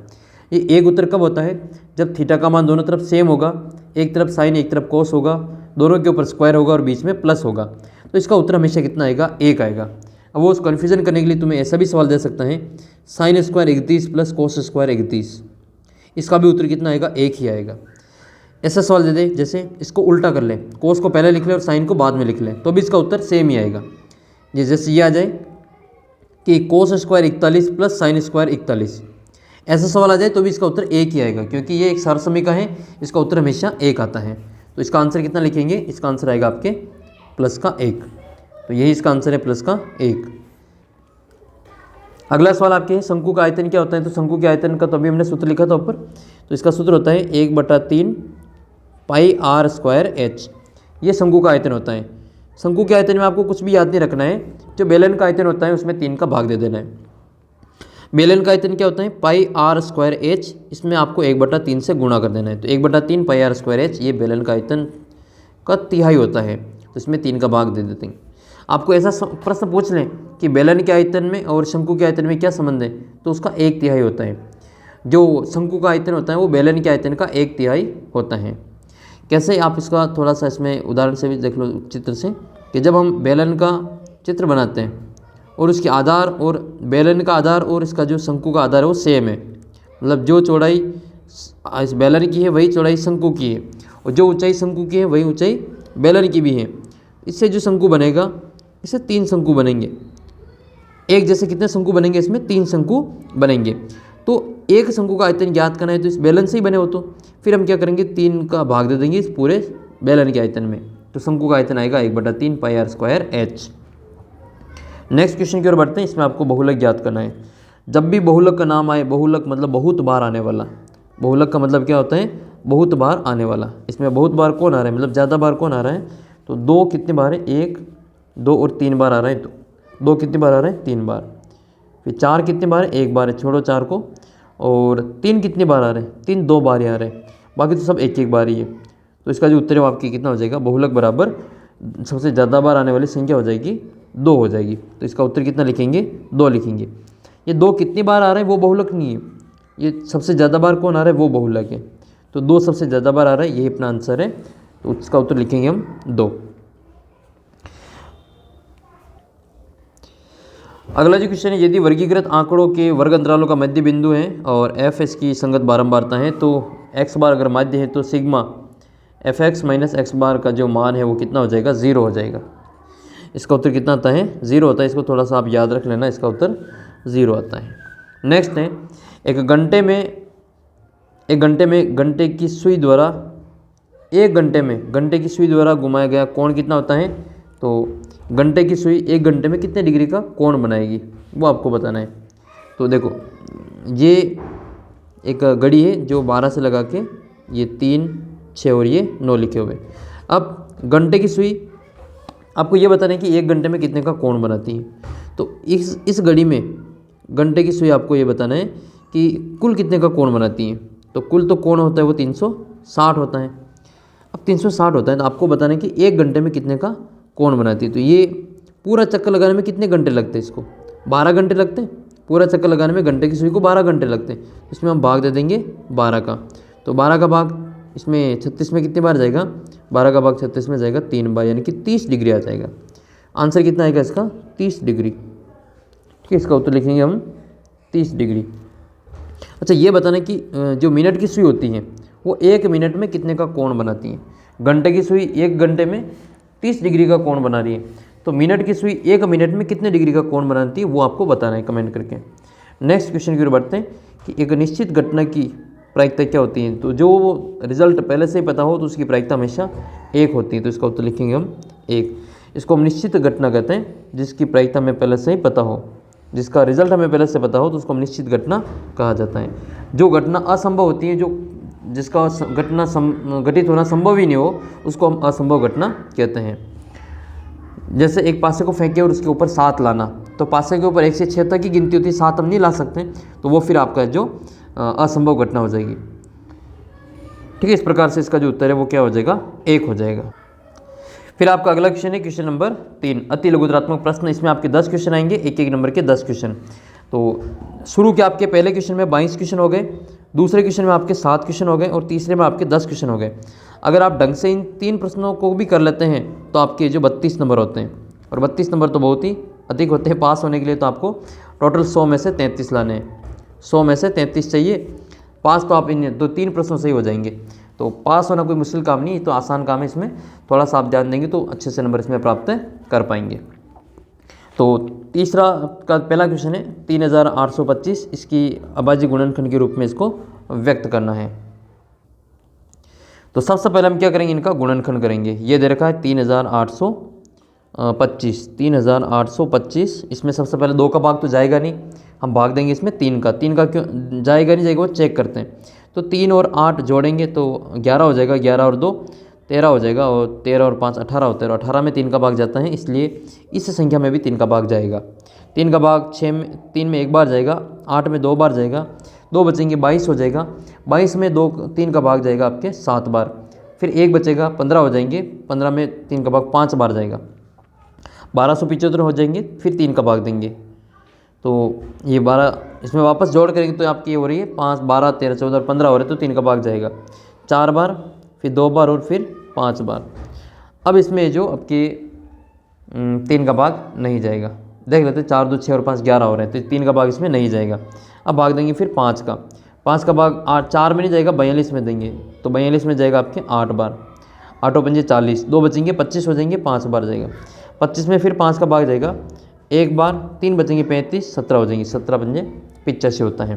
A: ये 1 उत्तर कब होता है? जब थीटा का मान दोनों तरफ सेम होगा, एक तरफ साइन एक तरफ कोस होगा, दोनों के ऊपर स्क्वायर होगा और बीच में प्लस होगा, तो इसका उत्तर हमेशा कितना आएगा? 1 आएगा। अब वो कन्फ्यूजन करने के लिए तुम्हें ऐसा भी सवाल दे सकता है, sine square 31 plus cos square 31, इसका भी उत्तर कितना आएगा? 1 ही आएगा। ऐसा सवाल दे दे जैसे इसको उल्टा कर ले, कोस को पहले लिख ले और साइन को बाद में लिख ले, तो भी इसका उत्तर सेम ही आएगा। ये जैसे ये आ जाए कि cos square 41 plus sine square 41, ऐसा सवाल आ जाए तो भी इसका उत्तर 1 ही आएगा, क्योंकि ये एक सरसमीका है, इसका उत्तर हमेशा 1 आता है। तो इसका आंसर कितना लिखेंगे? इसका आंसर आएगा आपके प्लस का 1, तो यही इसका आंसर है प्लस का 1। अगला सवाल आपके शंकु का आयतन क्या होता है? तो शंकु के आयतन का तो अभी हमने सूत्र लिखा था ऊपर, तो इसका सूत्र होता है 1/3 पाई आर स्क्वायर एच, ये शंकु का आयतन होता है। शंकु के आयतन में आपको कुछ भी याद नहीं रखना है, जो बेलन का आयतन होता है उसमें 3 का भाग दे देना है। बेलन का आयतन क्या होता है? पाई आर स्क्वायर एच, इसमें आपको 1/3 से गुणा कर देना है, तो 1/3 पाई आर स्क्वायर एच ये बेलन का आयतन का तिहाई होता है, तो इसमें 3 का भाग दे देते हैं। आपको ऐसा प्रश्न पूछ लें कि बेलन के आयतन में और शंकु के आयतन में क्या संबंध है, तो उसका 1/3 होता है। जो शंकु का आयतन होता है वो बेलन के आयतन का 1/3 होता है। कैसे? आप इसका थोड़ा सा इसमें उदाहरण से भी देख लो चित्र से, कि जब हम बेलन का चित्र बनाते हैं और उसके आधार और बेलन का आधार और इसका जो शंकु का आधार है वो सेम है, मतलब जो चौड़ाई इस बेलन की है वही चौड़ाई शंकु की है, और जो ऊंचाई शंकु की है वही ऊंचाई बेलन की भी है। इससे जो शंकु बनेगा, इससे 3 शंकु बनेंगे। एक जैसे कितने शंकु बनेंगे? इसमें 3 शंकु बनेंगे। तो एक शंकु का आयतन ज्ञात करना है तो इस बेलन से ही बने हो, तो फिर हम क्या करेंगे? 3 का भाग दे देंगे इस पूरे बेलन के आयतन में, तो शंकु का आयतन आएगा 1/3 pi R square H. Next question की ओर बढ़ते हैं। इसमें आपको बहुलक ज्ञात करना है। जब भी बहुलक का नाम आए, बहुलक मतलब बहुत बार आने वाला, बहुलक का मतलब क्या होता है? बहुत बार आने वाला। इसमें बहुत बार कौन आ रहा है, मतलब ज़्यादा बार कौन आ रहा है? तो 2 कितने बार है? 1, 2 और 3 बार आ रहा है, तो 2 कितनी बार आ रहे हैं? 3 बार। फिर 4 कितनी बार है? 1 बार है, छोड़ो 4 को। और 3 कितनी बार आ रहे हैं? 3 2 बार ही आ रहे हैं, बाकी तो सब 1 बार ही है। तो इसका जो उत्तर है वो आपकी कितना हो जाएगा? बहुलक बराबर सबसे ज़्यादा बार आने वाली संख्या हो जाएगी 2 हो जाएगी। तो इसका उत्तर कितना लिखेंगे? 2 लिखेंगे। ये 2 कितनी बार आ रहे हैं वो बहुलक नहीं है, ये सबसे ज़्यादा बार कौन आ रहा है वो बहुलक है। तो 2 सबसे ज़्यादा बार आ रहा है, यही अपना आंसर है, तो इसका उत्तर लिखेंगे हम 2। अगला जो क्वेश्चन है, यदि वर्गीकृत आंकड़ों के वर्ग अंतरालों का मध्य बिंदु है और एफ इसकी संगत बारंबारता है, तो एक्स बार अगर माध्य है तो sigma F X minus X bar का जो मान है वो कितना हो जाएगा? 0 हो जाएगा। इसका उत्तर कितना आता है? 0 होता है। इसको थोड़ा सा आप याद रख लेना, इसका उत्तर 0 आता है। नेक्स्ट है, एक घंटे में घंटे की सुई द्वारा 1 घंटे में घंटे की सुई द्वारा घुमाया गया कोण कितना होता है? तो घंटे की सुई 1 घंटे में कितने डिग्री का कोण बनाएगी वो आपको बताना है। तो देखो, ये एक घड़ी है जो 12 से लगा के ये 3, 6 और ये 9 लिखे हुए। अब घंटे की सुई आपको ये बताना है कि 1 घंटे में कितने का कोण बनाती है। तो इस घड़ी में घंटे की सुई आपको ये बताना है कि कुल कितने का कोण बनाती है। तो कुल तो कोण होता है वो 360 होता है। अब 360 होता है तो आपको बताना है कि 1 घंटे में कितने का कोण बनाती है। तो ये पूरा चक्कर लगाने में कितने घंटे लगते हैं? इसको 12 घंटे लगते हैं। पूरा चक्कर लगाने में घंटे की सुई को 12 घंटे लगते हैं। इसमें हम भाग दे देंगे 12 का, तो 12 का भाग इसमें 36 में कितनी बार जाएगा? 12 का भाग 36 में जाएगा 3 बार, यानी कि 30 डिग्री आ जाएगा। आंसर कितना आएगा इसका? 30 डिग्री। ठीक है, इसका उत्तर लिखेंगे हम 30 डिग्री। अच्छा, ये बताना कि जो मिनट की सुई होती है वो 1 मिनट में कितने का कोण बनाती है। घंटे की सुई 1 घंटे में 30 डिग्री का कोण बना रही है, तो मिनट की सुई 1 मिनट में कितने डिग्री का कोण बनाती है वो आपको बताना है कमेंट करके। नेक्स्ट क्वेश्चन की ओर बढ़ते हैं कि एक निश्चित घटना की प्रायिकता क्या होती है। तो जो रिजल्ट पहले से ही पता हो तो उसकी प्रायिकता हमेशा 1 होती है, तो इसका उत्तर लिखेंगे हम 1। इसको हम निश्चित घटना कहते हैं, जिसकी प्रायिकता हमें पहले से ही पता हो, जिसका रिजल्ट हमें पहले से पता हो तो उसको हम निश्चित घटना कहा जाता है। जो घटना असंभव होती है, जिसका घटना घटित होना संभव ही नहीं हो, उसको हम असंभव घटना कहते हैं। जैसे एक पासे को फेंके और उसके ऊपर 7 लाना, तो पासे के ऊपर 1 से 6 तक की गिनती होती है, 7 हम नहीं ला सकते, तो वो फिर आपका जो असंभव घटना हो जाएगी। ठीक है, इस प्रकार से इसका जो उत्तर है वो क्या हो जाएगा, 1 हो जाएगा। फिर आपका अगला क्वेश्चन है क्वेश्चन नंबर 3, अति लघुतरात्मक प्रश्न। इसमें आपके 10 क्वेश्चन आएंगे, एक एक नंबर के 10 क्वेश्चन। तो शुरू के आपके पहले क्वेश्चन में 22 क्वेश्चन हो गए, दूसरे क्वेश्चन में आपके 7 क्वेश्चन हो गए और तीसरे में आपके 10 क्वेश्चन हो गए। अगर आप ढंग से इन 3 प्रश्नों को भी कर लेते हैं तो आपके जो 32 नंबर होते हैं, और 32 नंबर तो बहुत ही अधिक होते हैं पास होने के लिए। तो आपको टोटल 100 में से 33 लाने हैं, 100 में से 33 चाहिए। पास तो आप इन 2-3 प्रश्नों से ही हो जाएंगे। तो पास होना कोई मुश्किल काम नहीं, तो आसान काम है। इसमें थोड़ा सा आप ध्यान देंगे तो अच्छे से नंबर इसमें प्राप्त कर पाएंगे। तो तीसरा का पहला क्वेश्चन है 3825, इसकी अभाज्य गुणनखंड के रूप में इसको व्यक्त करना है। तो सबसे पहले हम क्या करेंगे, इनका गुणनखंड करेंगे। ये दे रखा है 3825। इसमें सबसे पहले 2 का भाग तो जाएगा नहीं, हम भाग देंगे इसमें 3 का। 3 का क्यों जाएगा नहीं, जाएगा वो चेक करते हैं। तो 3 और 8 जोड़ेंगे तो 11 हो जाएगा, 11 और 2 13 हो जाएगा, और 13 और 5 18 होता है, और 18 में 3 का भाग जाता है, इसलिए इस संख्या में भी 3 का भाग जाएगा। 3 का भाग 3 में 1 बार जाएगा, 8 में 2 बार जाएगा, 2 बचेंगे 22 हो जाएगा। 22 में 3 का भाग जाएगा आपके 7 बार, फिर 1 बचेगा 15 हो जाएंगे, 15 में 3 का भाग 5 बार जाएगा, 1275 हो जाएंगे, फिर 3 का भाग देंगे। तो ये 12 इसमें वापस जोड़ करेंगे तो आपकी ये हो रही है 5 12 13 14 और 15 हो रहे, तो 3 का भाग जाएगा 4 बार, फिर 2 बार और फिर 5 बार। अब इसमें जो आपके 3 का भाग नहीं जाएगा, देख लेते 4 2 6 और 5 11 हो रहे हैं, तो 3 का भाग इसमें नहीं जाएगा। अब भाग देंगे फिर 5 का भाग 4 में नहीं जाएगा, 42 में देंगे, तो 42 में जाएगा आपके 8 बार, 8 पंजे 40, 2 बचेंगे 25 हो जाएंगे, 5 बार जाएगा। 25 में फिर 5 का भाग जाएगा 1 बार, 3 बचेंगे 35, 17 हो जाएंगे, 17 पंजे 85 होता है।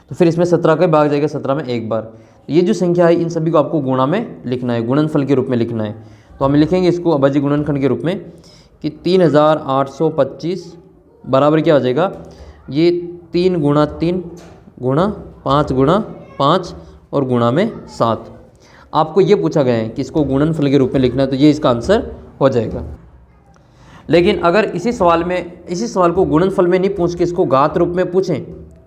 A: तो फिर इसमें 17 का भाग जाएगा 17 में 1 बार। तो ये जो संख्या है इन सभी को आपको गुणा में लिखना है, गुणनफल के रूप में लिखना है। तो हम लिखेंगे इसको अभाज्य गुणनखंड के रूप में कि 3825 बराबर क्या हो जाएगा, ये 3 गुणा 3 गुणा 5 गुणा 5 और गुणा में 7। आपको ये पूछा गया है कि इसको गुणनफल के रूप में लिखना है, तो ये इसका आंसर हो जाएगा। लेकिन अगर इसी सवाल को गुणनफल में नहीं पूछ के इसको घात रूप में पूछें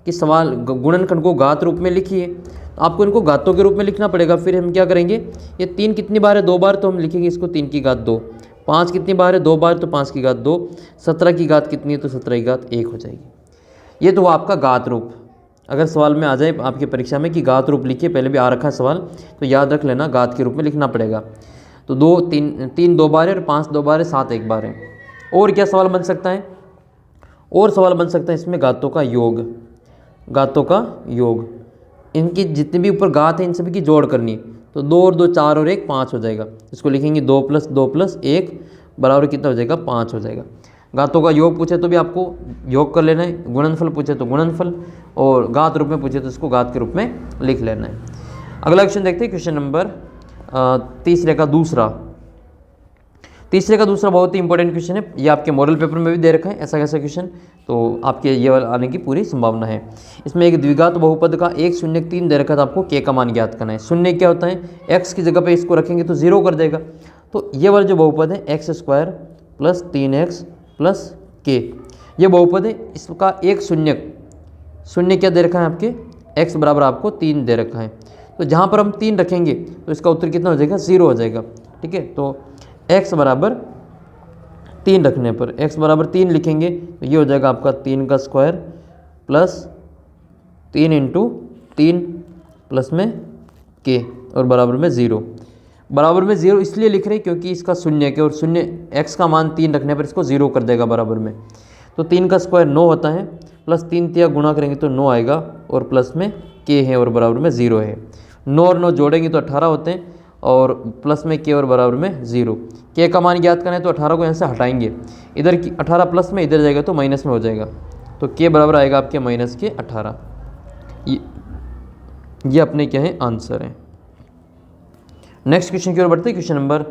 A: कि सवाल गुणनखंड को घात रूप में लिखिए, तो आपको इनको घातों के रूप में लिखना पड़ेगा। फिर हम क्या करेंगे, ये 3 कितनी बार है, 2 बार, तो हम लिखेंगे इसको 3 की घात 2। 5 कितनी बार है, 2 बार, तो 5 की घात 2। 17 की घात कितनी है, तो 17 की घात 1 हो जाएगी। ये तो आपका घात रूप। अगर सवाल में आ जाए आपकी परीक्षा में कि घात रूप लिखिए, पहले भी आ रखा है सवाल, तो याद रख लेना घात के रूप में लिखना पड़ेगा। तो 3 2 बार है और 5 2 बार है, 7 1 बार है। और क्या सवाल बन सकता है, और सवाल बन सकता है इसमें घातों का योग। घातों का योग, इनकी जितनी भी ऊपर घात है इन सभी की जोड़ करनी है। तो 2 और 2 4 और 1 5 हो जाएगा। इसको लिखेंगे 2 + 2 + 1 बराबर कितना हो जाएगा, 5 हो जाएगा। घातों का योग पूछे तो भी आपको योग कर लेना है, गुणनफल पूछे तो गुणनफल, और घात रूप में पूछे तो इसको घात के रूप में लिख लेना है। अगला क्वेश्चन देखते हैं, क्वेश्चन नंबर तीसरे का दूसरा बहुत ही इंपॉर्टेंट क्वेश्चन है। ये आपके मॉडल पेपर में भी दे रखा है ऐसा कैसा क्वेश्चन, तो आपके ये वाला आने की पूरी संभावना है। इसमें एक द्विघात बहुपद का 1 0 3 दे रखा था, आपको k का मान ज्ञात करना है। शून्य क्या होता है, x की जगह पे इसको रखेंगे तो 0 कर देगा। तो ये वाला जो बहुपद है x² + 3x + k, ये बहुपद है। इसका 1 0 क्या दे रखा है आपके, x बराबर आपको 3 दे रखा है। तो जहाँ पर हम 3 रखेंगे तो इसका उत्तर कितना हो जाएगा, 0 हो जाएगा। ठीक है, तो x बराबर 3 रखने पर x बराबर 3 लिखेंगे तो ये हो जाएगा आपका 3 का स्क्वायर प्लस 3 × 3 प्लस में k और बराबर में 0। बराबर में 0 इसलिए लिख रहे हैं क्योंकि इसका शून्य के, और शून्य x का मान 3 रखने पर इसको 0 कर देगा बराबर में। तो 3 का स्क्वायर 9 होता है, प्लस 3 तिया गुणा करेंगे तो 9 आएगा, और प्लस में k है और बराबर में 0 है। 9 और 9 जोड़ेंगे तो 18 होते हैं, और प्लस में k और बराबर में 0। k का मान ज्ञात करना है तो 18 को यहाँ से हटाएंगे, इधर की 18 प्लस में इधर जाएगा तो माइनस में हो जाएगा। तो k बराबर आएगा आपके -18। ये अपने क्या है, आंसर है। नेक्स्ट क्वेश्चन की ओर बढ़ते हैं, क्वेश्चन नंबर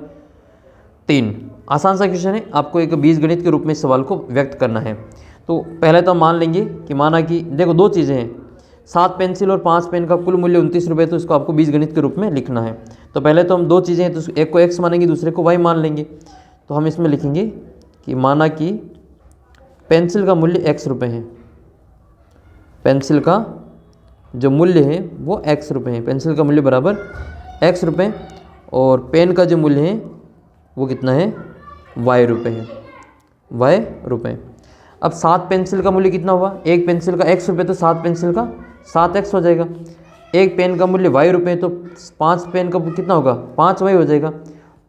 A: 3। आसान सा क्वेश्चन है, आपको एक बीजगणित के रूप में इस सवाल को व्यक्त करना है। तो पहले तो हम मान लेंगे कि माना कि देखो 2 चीज़ें हैं, 7 पेंसिल और 5 पेन का कुल मूल्य 29 रुपये, तो इसको आपको बीजगणित के रूप में लिखना है। तो पहले तो हम 2 चीज़ें हैं, तो एक को x मानेंगे, दूसरे को y मान लेंगे। तो हम इसमें लिखेंगे कि माना कि पेंसिल का मूल्य x रुपये है, पेंसिल का जो मूल्य है वो x रुपये है। पेंसिल का मूल्य बराबर x रुपये और पेन का जो मूल्य है वो कितना है, y रुपये है, y रुपये। अब 7 पेंसिल का मूल्य कितना हुआ, एक पेंसिल का x रुपये तो 7 पेंसिल का 7x हो जाएगा। एक पेन का मूल्य y रुपये तो 5 पेन का कितना होगा, 5y हो जाएगा।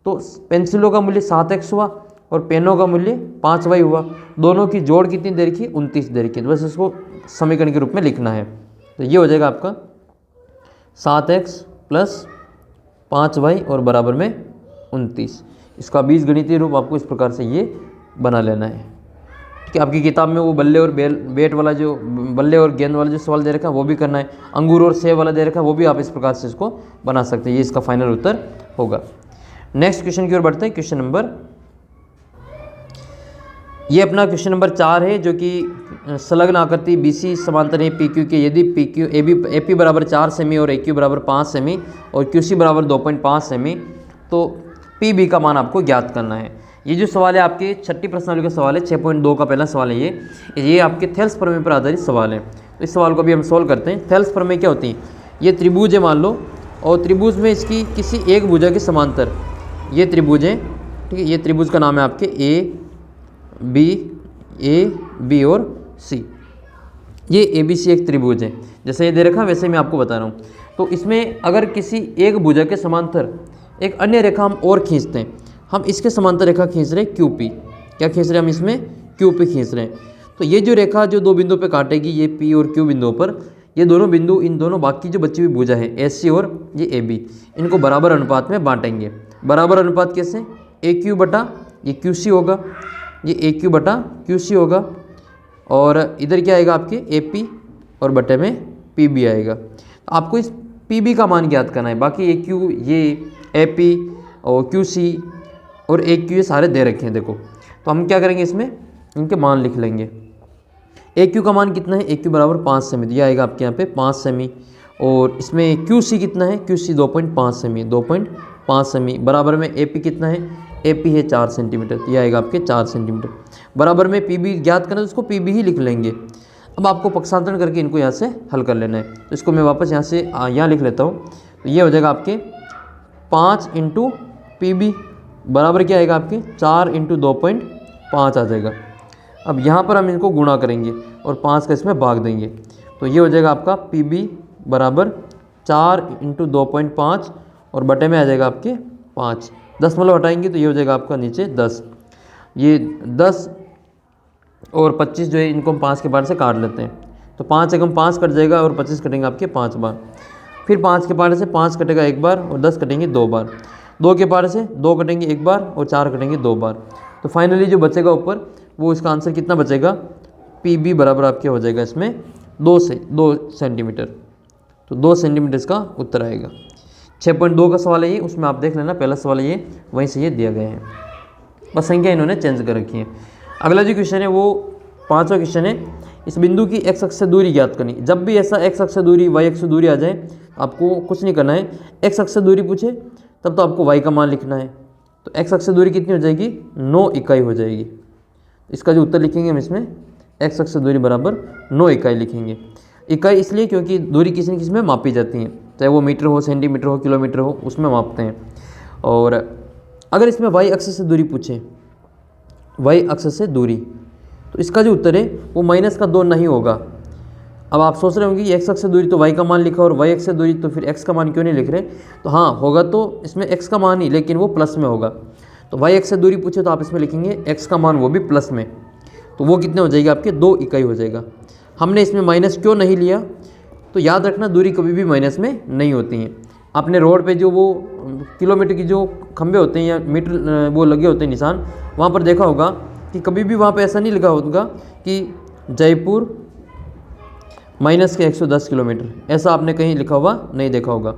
A: तो पेंसिलों का मूल्य 7x हुआ और पेनों का मूल्य 5y हुआ। दोनों की जोड़ कितनी देर की, 29 देर की। तो बस इसको समीकरण के रूप में लिखना है। तो ये हो जाएगा आपका 7x प्लस 5y और बराबर में 29। इसका बीजगणितीय रूप आपको इस प्रकार से ये बना लेना है कि आपकी किताब में वो बल्ले और बैट वाला जो बल्ले और गेंद वाला जो सवाल दे रखा है वो भी करना है, अंगूर और सेब वाला दे रखा है वो भी आप इस प्रकार से इसको बना सकते हैं। ये इसका फाइनल उत्तर होगा। नेक्स्ट क्वेश्चन की ओर बढ़ते हैं। क्वेश्चन नंबर, ये अपना क्वेश्चन नंबर 4 है जो कि संलग्न आकृति BC समांतर है PQ के। यदि AP बराबर 4 सेमी और AQ बराबर 5 सेमी और QC बराबर 2.5 सेमी तो PB का मान आपको ज्ञात करना है। ये जो सवाल है आपके 6ठी प्रश्नावली का सवाल है, 6.2 का पहला सवाल है ये आपके थेल्स प्रमेय पर आधारित सवाल है। तो इस सवाल को भी हम सोल्व करते हैं। थेल्स प्रमेय क्या होती है, ये त्रिभुज है मान लो, और त्रिभुज में इसकी किसी एक भुजा के समांतर ये त्रिभुज है, ठीक है। ये त्रिभुज का नाम है आपके ए बी और सी। ये ABC एक त्रिभुज है, जैसे ये दे रखा वैसे मैं आपको बता रहा हूँ। तो इसमें अगर किसी एक भुजा के समांतर एक अन्य रेखा हम और खींचते हैं, हम इसके समांतर रेखा खींच रहे हैं QP। क्या खींच रहे हैं हम इसमें, QP खींच रहे हैं। तो ये जो रेखा जो दो बिंदुओं पे काटेगी, ये P और Q बिंदुओं पर, ये दोनों बिंदु इन दोनों बाकी जो बची हुई भुजा है AC और ये AB, इनको बराबर अनुपात में बांटेंगे। बराबर अनुपात कैसे, AQ बटा ये QC होगा, ये AQ बटा QC होगा, और इधर क्या आएगा आपके AP और बटे में PB आएगा। आपको इस PB का मान ज्ञात करना है। बाकी AQ, ये AP और QC और AQ ये सारे दे रखे हैं देखो। तो हम क्या करेंगे, इसमें इनके मान लिख लेंगे। AQ का मान कितना है, AQ बराबर 5 सेमी दिया आएगा आपके यहाँ पे 5 सेमी, और इसमें QC कितना है, QC 2.5 सेमी, 2.5 सेमी। बराबर में AP कितना है, AP है 4 सेंटीमीटर, ये आएगा आपके 4 सेंटीमीटर। बराबर में PB ज्ञात करना है तो इसको PB ही लिख लेंगे। अब आपको पक्षांतरण करके इनको यहाँ से हल कर लेना है। तो इसको मैं वापस यहाँ से यहाँ लिख लेता हूँ। तो ये हो जाएगा आपके 5 इंटू PB बराबर क्या आएगा आपके 4 इंटू 2.5 आ जाएगा। अब यहाँ पर हम इनको गुणा करेंगे और 5 का इसमें भाग देंगे। तो ये हो जाएगा आपका PB बराबर 4 इंटू 2.5 और बटे में आ जाएगा आपके 5। 10 मतलब हटाएंगे तो ये हो जाएगा आपका नीचे 10। ये 10 और 25 जो है इनको हम 5 के बार से काट लेते हैं। तो 5 एकम 5 कट जाएगा और 25 कटेंगे आपके 5 बार। फिर 5 के पारे से 5 कटेगा एक बार और 10 कटेंगे 2 बार। 2 के पारे से 2 कटेंगे एक बार और 4 कटेंगे 2 बार। तो फाइनली जो बचेगा ऊपर वो इसका आंसर कितना बचेगा, PB बराबर आपके हो जाएगा इसमें 2 सेंटीमीटर। तो 2 सेंटीमीटर इसका उत्तर आएगा। 6.2 का सवाल है ये, उसमें आप देख लेना पहला सवाल ये वहीं से ये दिया गया है, बस संख्या इन्होंने चेंज कर रखी है। अगला जो क्वेश्चन है वो 5वां क्वेश्चन है। इस बिंदु की x अक्ष से दूरी ज्ञात करनी। जब भी ऐसा x अक्ष से दूरी y अक्ष से दूरी आ जाए आपको कुछ नहीं करना है। x अक्ष से दूरी पूछे तब तो आपको y का मान लिखना है। तो x अक्ष से दूरी कितनी हो जाएगी, 9 इकाई हो जाएगी। इसका जो उत्तर लिखेंगे हम इसमें x अक्ष से दूरी बराबर 9 इकाई लिखेंगे। इकाई इसलिए क्योंकि दूरी किसी न किसी में मापी जाती है, चाहे वो मीटर हो, सेंटीमीटर हो, किलोमीटर हो, उसमें मापते हैं। और अगर इसमें y अक्ष से दूरी पूछे, y अक्ष से दूरी, तो इसका जो उत्तर है वो माइनस का 2 नहीं होगा। अब आप सोच रहे होंगे कि x अक्ष से दूरी तो y का मान लिखा और y अक्ष से दूरी तो फिर x का मान क्यों नहीं लिख रहे। तो हाँ होगा तो इसमें x का मान ही, लेकिन वो प्लस में होगा। तो y अक्ष से दूरी पूछे तो आप इसमें लिखेंगे x का मान वो भी प्लस में। तो वो कितने हो जाएगी आपके 2 इकाई हो जाएगा। हमने इसमें माइनस क्यों नहीं लिया, तो याद रखना दूरी कभी भी माइनस में नहीं होती हैं। आपने रोड पे जो वो किलोमीटर की जो खंभे होते हैं या मीटर वो लगे होते हैं निशान, वहाँ पर देखा होगा कि कभी भी वहाँ पे ऐसा नहीं लिखा होगा कि जयपुर माइनस के 110 किलोमीटर, ऐसा आपने कहीं लिखा हुआ नहीं देखा होगा।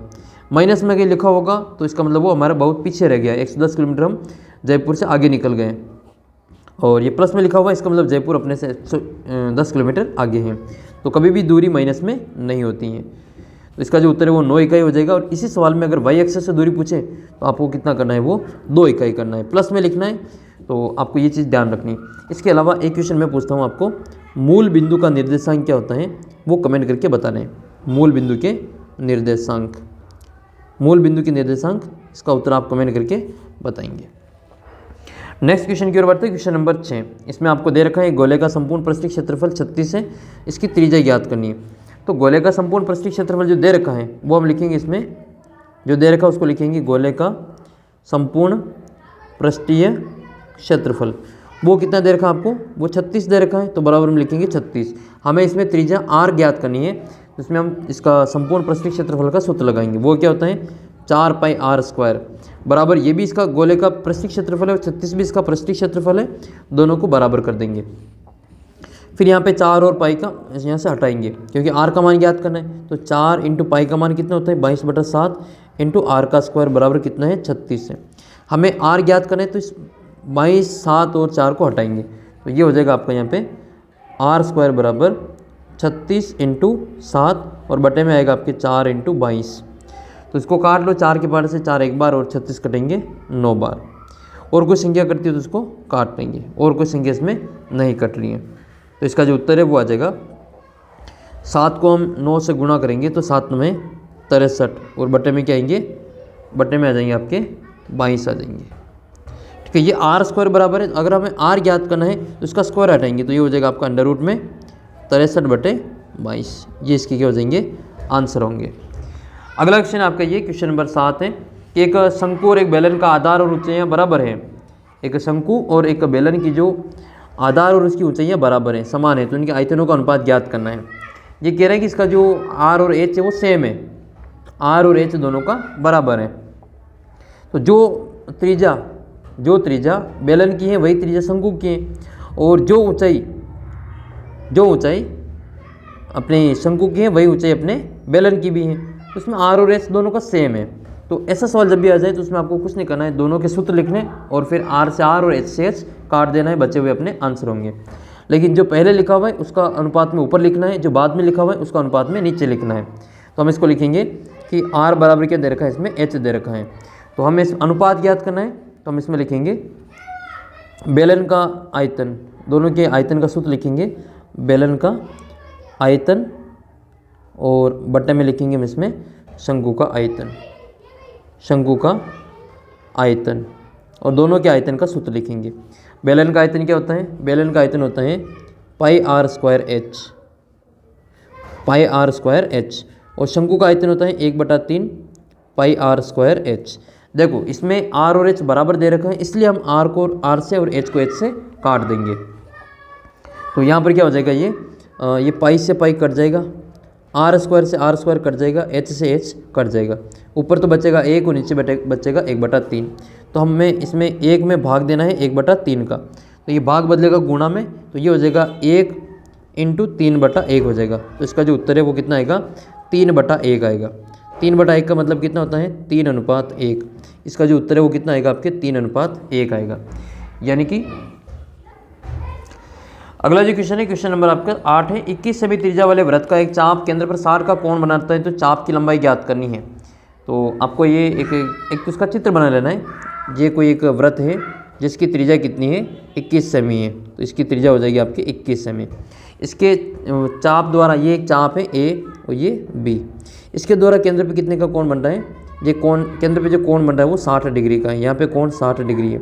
A: माइनस में कहीं लिखा होगा तो इसका मतलब वो हमारा बहुत पीछे रह गया है, 110 किलोमीटर हम जयपुर से आगे निकल गए। और ये प्लस में लिखा हुआ इसका मतलब जयपुर अपने से 110 किलोमीटर आगे हैं। तो कभी भी दूरी माइनस में नहीं होती हैं। तो इसका जो उत्तर है वो 9 इकाई हो जाएगा। और इसी सवाल में अगर y एक्सिस से दूरी पूछे तो आपको कितना करना है, वो 2 इकाई करना है, प्लस में लिखना है। तो आपको ये चीज़ ध्यान रखनी है। इसके अलावा एक क्वेश्चन मैं पूछता हूँ आपको, मूल बिंदु का निर्देशांक क्या होता है वो कमेंट करके बताना है। मूल बिंदु के निर्देशांक। मूल बिंदु के निर्देशांक, इसका उत्तर आप कमेंट करके बताएंगे। नेक्स्ट क्वेश्चन की ओर बढ़ते हैं। क्वेश्चन नंबर 6, इसमें आपको दे रखा है गोले का संपूर्ण पृष्ठीय क्षेत्रफल 36 है, इसकी त्रिज्या ज्ञात करनी है। तो गोले का संपूर्ण पृष्ठीय क्षेत्रफल जो दे रखा है वो हम लिखेंगे, इसमें जो दे रखा है उसको लिखेंगे गोले का संपूर्ण पृष्ठीय क्षेत्रफल। वो कितना दे रखा है आपको, वो 36 दे रखा है, तो बराबर में लिखेंगे 36। हमें इसमें त्रिज्या r ज्ञात करनी है, तो इसमें हम इसका संपूर्ण पृष्ठीय क्षेत्रफल का सूत्र लगाएंगे। वो क्या होता है, 4 पाई r² बराबर, ये भी इसका गोले का पृष्ठीय क्षेत्रफल है और 36 भी इसका पृष्ठीय क्षेत्रफल है, दोनों को बराबर कर देंगे। फिर यहाँ पे 4 और पाई का यहाँ से हटाएंगे क्योंकि r का मान ज्ञात करना है। तो 4 इंटू पाई का मान कितना होता है, 22/7 इंटू r का स्क्वायर बराबर कितना है, 36 है। हमें r ज्ञात करना है, तो इस 22, 7 और 4 को हटाएंगे, तो ये हो जाएगा आपका यहाँ पे r² बराबर 36 इंटू 7 और बटे में आएगा आपके 4 इंटू 22। तो इसको काट लो, 4 के पार से 4 एक बार और 36 कटेंगे 9 बार। और कोई संख्या कटती है तो उसको काट लेंगे, और कोई संख्या इसमें नहीं कट रही है। तो इसका जो उत्तर है वो आ जाएगा, 7 को हम 9 से गुणा करेंगे तो 7 में 63 और बटे में क्या आएंगे, बटे में आ जाएंगे आपके 22 आ जाएंगे। ठीक है, ये r² बराबर है। अगर हमें r ज्ञात करना है तो इसका स्क्वायर हटाएंगे, तो ये हो जाएगा आपका अंडर रूट में 63/22। ये इसके क्या हो जाएंगे, आंसर होंगे। अगला क्वेश्चन आपका ये क्वेश्चन नंबर 7 है कि एक शंकु और एक बेलन का आधार और ऊंचाइयाँ बराबर है। एक शंकु और एक बेलन की जो आधार और उसकी ऊंचाइयाँ बराबर हैं, समान है, तो इनके आयतनों का अनुपात ज्ञात करना है। ये कह रहे हैं कि इसका जो r और h है वो सेम है, r और h दोनों का बराबर है। तो जो त्रिज्या बेलन की है वही त्रिज्या शंकु की है, और जो ऊंचाई अपने शंकु की है वही ऊंचाई अपने बेलन की भी है। तो इसमें r और h दोनों का सेम है। तो ऐसा सवाल जब भी आ जाए तो उसमें आपको कुछ नहीं करना है, दोनों के सूत्र लिखने और फिर r से r और h से h काट देना है, बचे हुए अपने आंसर होंगे। लेकिन जो पहले लिखा हुआ है उसका अनुपात में ऊपर लिखना है, जो बाद में लिखा हुआ है उसका अनुपात में नीचे लिखना है। तो हम इसको लिखेंगे कि r बराबर क्या दे रखा है, इसमें h दे रखा है, तो हमें इस अनुपात ज्ञात करना है। तो हम इसमें लिखेंगे बेलन का आयतन, दोनों के आयतन का सूत्र लिखेंगे, बेलन का आयतन, और बटे में लिखेंगे हम इसमें शंकु का आयतन, शंकु का आयतन, और दोनों के आयतन का सूत्र लिखेंगे। बेलन का आयतन क्या होता है, बेलन का आयतन होता है पाई r² h, और शंकु का आयतन होता है 1/3 पाई r² h। देखो इसमें r और h बराबर दे रखा है, इसलिए हम r को r से और h को h से काट देंगे। तो यहाँ पर क्या हो जाएगा, ये पाई से पाई कट जाएगा, r² से r² कट जाएगा, h से h कट जाएगा, ऊपर तो बचेगा 1 और नीचे बचेगा 1/3। तो हमें इसमें 1 में भाग देना है 1/3 का, तो ये भाग बदलेगा गुणा में, तो ये हो जाएगा 1 इंटू 3/1 हो जाएगा। तो इसका जो उत्तर है वो कितना आएगा, 3/1 आएगा। 3/1 का मतलब कितना होता है, 3:1। इसका जो उत्तर है वो कितना आएगा आपके, 3:1 आएगा। यानी कि अगला जो क्वेश्चन है, क्वेश्चन नंबर आपका 8 है। 21 सेमी त्रिज्या वाले वृत्त का एक चाप केंद्र पर 60 का कोण बनाता है, तो चाप की लंबाई ज्ञात करनी है। तो आपको ये एक तो इसका चित्र बना लेना है। ये कोई एक वृत्त है जिसकी त्रिज्या कितनी है, 21 सेमी है, तो इसकी त्रिज्या हो जाएगी आपकी 21 सेमी। इसके चाप द्वारा, ये एक चाप है ए और ये बी, इसके द्वारा केंद्र पे कितने का कोण बन रहा है, ये कोण केंद्र पे जो कोण बन रहा है वो 60 डिग्री का है, यहाँ पे कोण 60 डिग्री है।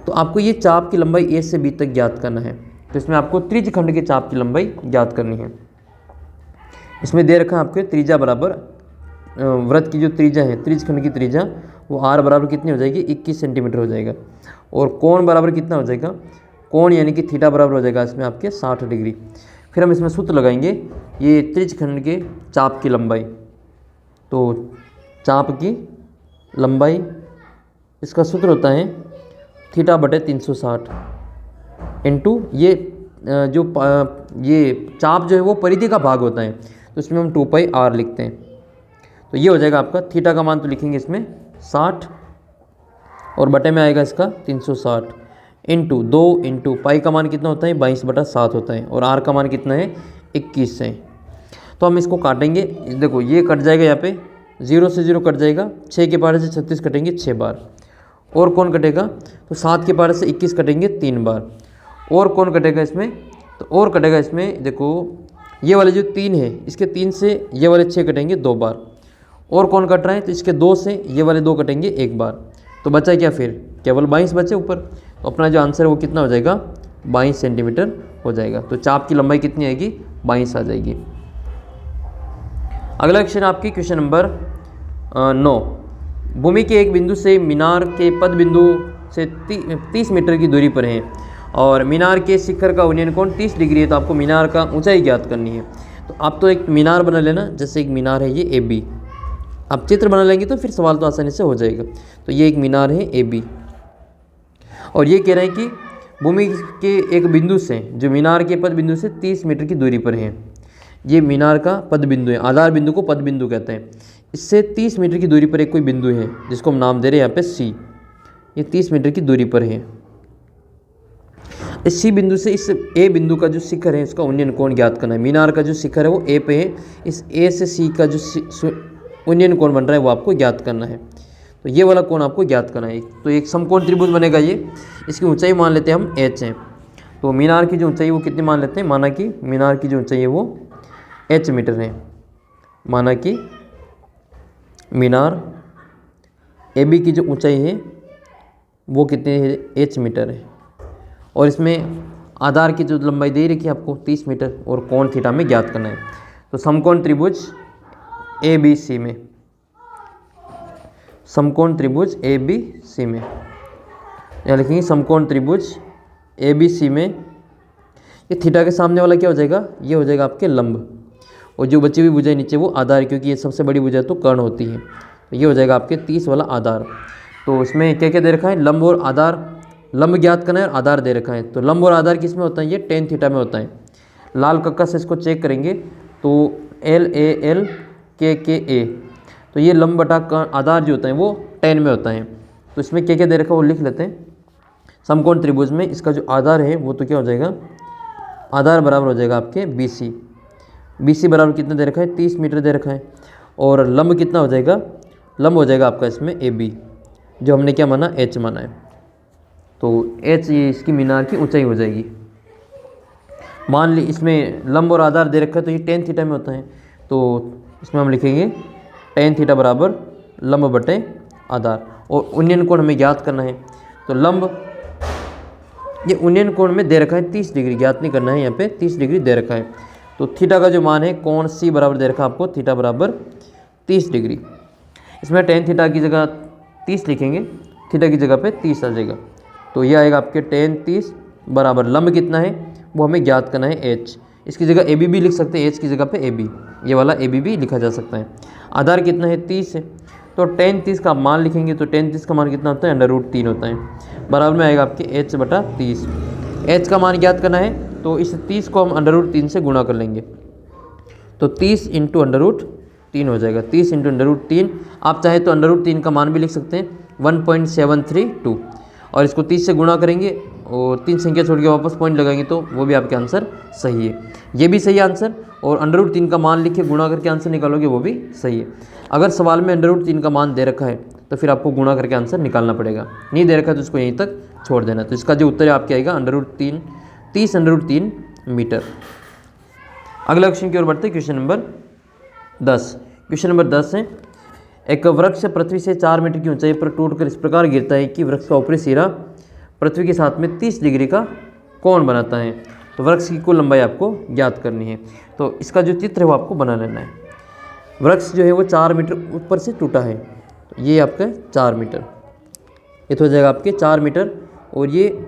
A: तो आपको ये चाप की लंबाई ए से बी तक ज्ञात करना है। तो इसमें आपको त्रिज्यखंड के चाप की लंबाई ज्ञात करनी है। इसमें दे रखा है आपके त्रिज्या बराबर, वृत्त की जो त्रिज्या है, त्रिज्यखंड की त्रिज्या वो r बराबर कितनी हो जाएगी, 21 सेंटीमीटर हो जाएगा, और कोण बराबर कितना हो जाएगा, कोण यानी कि थीटा बराबर हो जाएगा इसमें आपके 60 डिग्री। फिर हम इसमें सूत्र लगाएंगे, ये त्रिज्यखंड के चाप की लंबाई, तो चाप की लंबाई इसका सूत्र होता है θ/360 इंटू ये चाप जो है वो परिधि का भाग होता है, तो इसमें हम 2πr लिखते हैं। तो ये हो जाएगा आपका, थीटा का मान तो लिखेंगे इसमें 60 और बटे में आएगा इसका 360 इंटू 2 इंटू पाई का मान कितना होता है, 22/7 होता है, और r का मान कितना है, 21 है। तो हम इसको काटेंगे, देखो ये कट जाएगा, यहाँ पे 0 से 0 कट जाएगा, 6 के पारे से 36 कटेंगे 6 बार, और कौन कटेगा, तो 7 के पारे से 21 कटेंगे 3 बार, और कौन कटेगा इसमें, तो और कटेगा इसमें देखो ये वाले जो 3 है, इसके 3 से ये वाले 6 कटेंगे 2 बार, और कौन कट रहा है, तो इसके 2 से ये वाले 2 कटेंगे 1 बार, तो बचा क्या फिर, केवल 22 बचे ऊपर। तो अपना जो आंसर है वो कितना हो जाएगा, 22 सेंटीमीटर हो जाएगा। तो चाप की लंबाई कितनी आएगी, 22 आ जाएगी। अगला क्वेश्चन आपकी क्वेश्चन नंबर 9। भूमि के एक बिंदु से मीनार के पद बिंदु से 30 मीटर की दूरी पर है और मीनार के शिखर का उन्नयन कोण 30 डिग्री है, तो आपको मीनार का ऊंचाई ज्ञात करनी है। तो आप तो एक मीनार बना लेना, जैसे एक मीनार है ये AB, आप चित्र बना लेंगे तो फिर सवाल तो आसानी से हो जाएगा। तो ये एक मीनार है AB, और ये कह रहे हैं कि भूमि के एक बिंदु से, जो मीनार के पद बिंदु से 30 मीटर की दूरी पर है, ये मीनार का पद बिंदु है, आधार बिंदु को पद बिंदु कहते हैं। इससे 30 मीटर की दूरी पर एक कोई बिंदु है जिसको हम नाम दे रहे हैं यहाँ पे C, ये 30 मीटर की दूरी पर है। इस C बिंदु से इस A बिंदु का जो शिखर है उसका उन्नयन कोण ज्ञात करना है। मीनार का जो शिखर है वो A पे है, इस A से C का जो उन्नयन कोण बन रहा है वो आपको ज्ञात करना है। तो ये वाला कोण आपको ज्ञात करना है। तो एक समकोण त्रिभुज बनेगा ये, इसकी ऊंचाई मान लेते हैं हम H है। तो मीनार की जो ऊंचाई वो कितनी मान लेते हैं, माना कि मीनार की जो ऊंचाई है वो H मीटर है, माना कि मीनार AB की जो ऊंचाई है वो कितनी है, H मीटर है, और इसमें आधार की जो लंबाई दे रखी है आपको 30 मीटर, और कोण थीटा में ज्ञात करना है। तो समकोण त्रिभुज ABC में, समकोण त्रिभुज ABC में यहाँ लिखेंगे समकोण त्रिभुज ABC में, ये थीटा के सामने वाला क्या हो जाएगा, ये हो जाएगा आपके लंब, और जो बची हुई भुजा नीचे वो आधार, क्योंकि ये सबसे बड़ी भुजा तो कर्ण होती है। तो ये हो जाएगा आपके 30 वाला आधार। तो इसमें क्या क्या दे रखा है, लंब और आधार, लंब ज्ञात करना है और आधार दे रखा है। तो लंब और आधार किस में होता है, ये tan थीटा में होता है। लाल कक्का से इसको चेक करेंगे तो LAL KKA, तो ये लंब बटा आधार जो होता है वो tan में होता है। तो इसमें क्या क्या दे रखा है वो लिख लेते हैं। समकोण त्रिभुज में इसका जो आधार है वो तो क्या हो जाएगा, आधार बराबर हो जाएगा आपके BC बराबर कितना दे रखा है, 30 मीटर दे रखा है, और लंब कितना हो जाएगा, लंब हो जाएगा आपका इसमें AB, जो हमने क्या माना, H माना है। तो H ये इसकी मीनार की ऊंचाई हो जाएगी। मान ली इसमें लंब और आधार दे रखा है तो ये tan थीटा में होता है, तो इसमें हम लिखेंगे tan थीटा बराबर लंब बटे आधार, और उन्नयन कोण हमें ज्ञात करना है। तो लंब, ये उन्नयन कोण में दे रखा है 30 डिग्री, ज्ञात नहीं करना है, यहाँ पे 30 डिग्री दे रखा है। तो थीटा का जो मान है कोण C बराबर दे रखा है आपको, थीटा बराबर 30 डिग्री। इसमें tan थीटा की जगह 30 लिखेंगे, थीटा की जगह पे 30 आ जाएगा। तो ये आएगा आपके tan 30 बराबर लंब कितना है वो हमें ज्ञात करना है H, इसकी जगह AB भी लिख सकते हैं, H की जगह पे AB, ये वाला AB भी लिखा जा सकता है। आधार कितना है, 30 है, तो tan 30 का मान लिखेंगे, तो tan 30 का मान कितना होता है, √3 होता है, बराबर में आएगा आपके H बटा 30। H का मान ज्ञात करना है तो इस 30 को हम √3 से गुणा कर लेंगे, तो 30 इंटू √3 हो जाएगा, 30 इंटू √3। आप चाहे तो √3 का मान भी लिख सकते हैं 1.732, और इसको 30 से गुणा करेंगे और 3 संख्या छोड़ के वापस पॉइंट लगाएंगे तो वो भी आपके आंसर सही है। ये भी सही आंसर, और √3 का मान लिख के गुणा करके आंसर निकालोगे वो भी सही है। अगर सवाल में √3 का मान दे रखा है तो फिर आपको गुणा करके आंसर निकालना पड़ेगा, नहीं दे रखा है तो इसको यहीं तक छोड़ देना। तो इसका जो उत्तर है आपके आएगा √30 √3 मीटर। अगला क्वेश्चन की ओर बढ़ते हैं, क्वेश्चन नंबर 10। क्वेश्चन नंबर 10 है, एक वृक्ष पृथ्वी से 4 मीटर की ऊंचाई पर टूटकर इस प्रकार गिरता है कि वृक्ष का ऊपरी सिरा पृथ्वी के साथ में 30 डिग्री का कोण बनाता है। तो वृक्ष की कुल लंबाई आपको ज्ञात करनी है। तो इसका जो चित्र है वो आपको बना लेना है। वृक्ष जो है वो 4 मीटर ऊपर से टूटा है, तो ये आपका 4 मीटर, ये तो हो जाएगा आपके 4 मीटर, और ये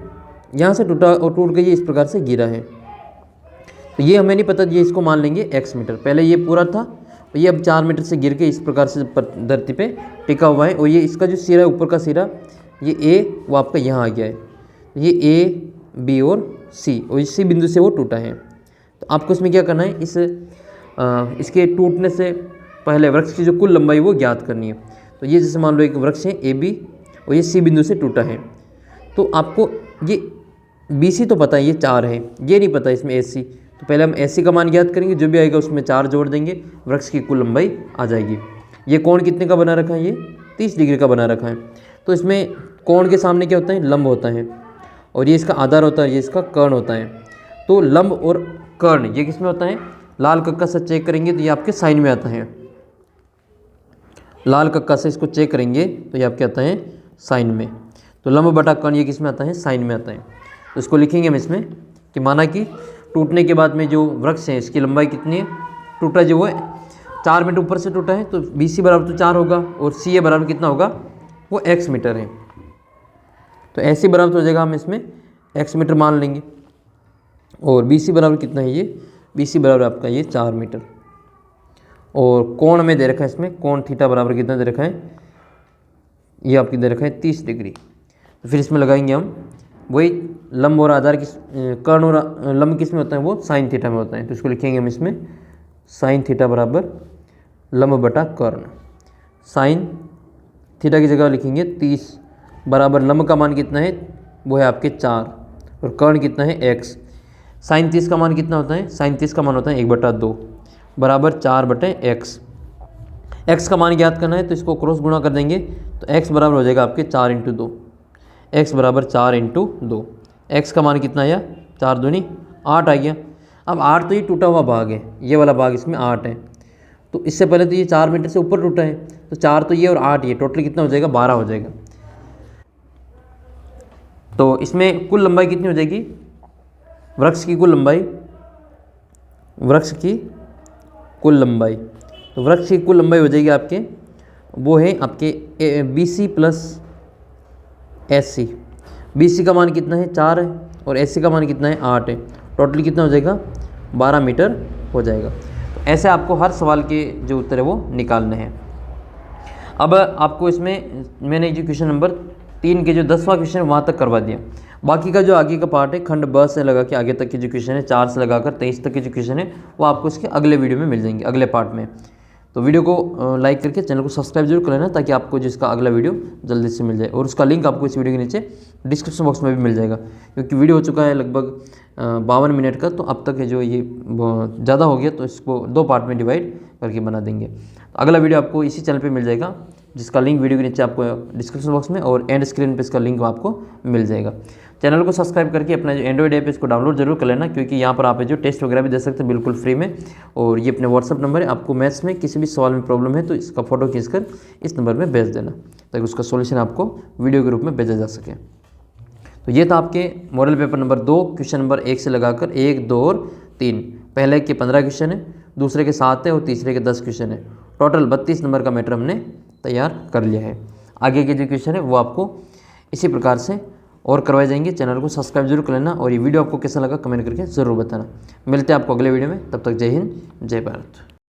A: यहाँ से टूटा और टूट के ये इस प्रकार से गिरा है। तो ये हमें नहीं पता, ये इसको मान लेंगे x मीटर। पहले ये पूरा था, तो ये अब 4 मीटर से गिर के इस प्रकार से धरती पे टिका हुआ है, और ये इसका जो सिरा है ऊपर का सिरा, ये A वो आपका यहाँ आ गया है, ये A B और C, और इसी बिंदु से वो टूटा है। तो आपको इसमें क्या करना है, इसके टूटने से पहले वृक्ष की जो कुल लंबाई वो ज्ञात करनी है। तो ये जैसे मान लो एक वृक्ष है AB और ये C बिंदु से टूटा है, तो आपको ये BC तो पता है ये 4 है, ये नहीं पता इसमें AC, तो पहले हम AC का मान ज्ञात करेंगे, जो भी आएगा उसमें 4 जोड़ देंगे, वृक्ष की कुल लंबाई आ जाएगी। ये कोण कितने का बना रखा है, ये 30 डिग्री का बना रखा है। तो इसमें कोण के सामने क्या होता है, लंब होता है, और ये इसका आधार होता है, ये इसका कर्ण होता है। तो लंब और कर्ण ये किस में होता है, लाल कक्का से चेक करेंगे तो ये आपके साइन में आता है, लाल कक्का से इसको चेक करेंगे तो ये आपके आता है साइन में। तो लंब बटा कर्ण ये किस में आता है, साइन में आता है। तो इसको लिखेंगे हम इसमें कि माना कि टूटने के बाद में जो वृक्ष है इसकी लंबाई कितनी है, टूटा जो है 4 मीटर ऊपर से टूटा है तो BC बराबर तो 4 होगा और CA बराबर कितना होगा, वो x मीटर है। तो ऐसे बराबर तो हो जाएगा, हम इसमें x मीटर मान लेंगे और BC बराबर कितना है, ये BC बराबर आपका ये 4 मीटर। और कोण में दे रखा है इसमें, कोण थीटा बराबर कितना दे रखा है, ये आपकी दे रखा है 30 डिग्री। तो फिर इसमें लगाएंगे हम वही लंब और आधार किस, कर्ण और लंब किस में होता है, वो साइन थीटा में होता है। तो इसको लिखेंगे हम इसमें साइन थीटा बराबर लंब बटा कर्ण। साइन थीटा की जगह लिखेंगे 30 बराबर लंब का मान कितना है, वो है आपके 4 और कर्ण कितना है x। साइन 30 का मान कितना होता है, साइन 30 का मान होता है 1/2 बराबर 4/x। x का मान ज्ञात करना है तो इसको क्रॉस गुणा कर देंगे तो x बराबर हो जाएगा आपके 4 × 2, x बराबर 4 × 2। x का मान कितना आया, 4 दूनी 8 आ गया। अब 8 तो ये टूटा हुआ भाग है, ये वाला भाग इसमें 8 है। तो इससे पहले तो ये 4 मीटर से ऊपर टूटा है, तो 4 तो ये और 8 ये टोटल कितना हो जाएगा, 12 हो जाएगा। तो इसमें कुल लंबाई कितनी हो जाएगी, वृक्ष की कुल लंबाई, वृक्ष की कुल लंबाई, तो वृक्ष की कुल लंबाई हो जाएगी आपके, वो है आपके BC प्लस SC। BC का मान कितना है, 4 है और SC का मान कितना है, 8 है। टोटल कितना हो जाएगा, 12 मीटर हो जाएगा। तो ऐसे आपको हर सवाल के जो उत्तर है वो निकालने हैं। अब आपको इसमें मैंने जो क्वेश्चन नंबर 3 के जो 10वां क्वेश्चन है वहाँ तक करवा दिया। बाकी का जो आगे का पार्ट है खंड ब से लगा के आगे तक की जो क्वेश्चन है, 4 से लगाकर 23 तक के जो क्वेश्चन है वो आपको इसके अगले वीडियो में मिल जाएंगे, अगले पार्ट में। तो वीडियो को लाइक करके चैनल को सब्सक्राइब जरूर कर लेना ताकि आपको जिसका अगला वीडियो जल्दी से मिल जाए। और उसका लिंक आपको इस वीडियो के नीचे डिस्क्रिप्शन बॉक्स में भी मिल जाएगा, क्योंकि वीडियो हो चुका है लगभग 52 मिनट का। तो अब तक है जो ये ज़्यादा हो गया तो इसको 2 पार्ट में डिवाइड करके बना देंगे। तो अगला वीडियो आपको इसी चैनल पर मिल जाएगा, जिसका लिंक वीडियो के नीचे आपको डिस्क्रिप्शन बॉक्स में और एंड स्क्रीन पे इसका लिंक आपको मिल जाएगा। चैनल को सब्सक्राइब करके अपना जो एंड्रॉइड ऐप है इसको डाउनलोड जरूर कर लेना, क्योंकि यहाँ पर आप जो टेस्ट वगैरह भी दे सकते हैं बिल्कुल फ्री में। और ये अपने व्हाट्सअप नंबर है, आपको मैथ्स में किसी भी सवाल में प्रॉब्लम है तो इसका फोटो खींचकर इस नंबर में भेज देना ताकि उसका सॉल्यूशन आपको वीडियो के रूप में भेजा जा सके। तो ये था आपके model paper number 2 question number 1 से लगाकर 1, 2 और 3। पहले के 15 क्वेश्चन है, दूसरे के 7 है और तीसरे के 10 क्वेश्चन है। टोटल 32 नंबर का मैटर हमने तैयार कर लिया है। आगे के जो क्वेश्चन है वो आपको इसी प्रकार से और करवाए जाएंगे। चैनल को सब्सक्राइब जरूर कर लेना और ये वीडियो आपको कैसा लगा कमेंट करके ज़रूर बताना। मिलते हैं आपको अगले वीडियो में, तब तक जय हिंद जय भारत।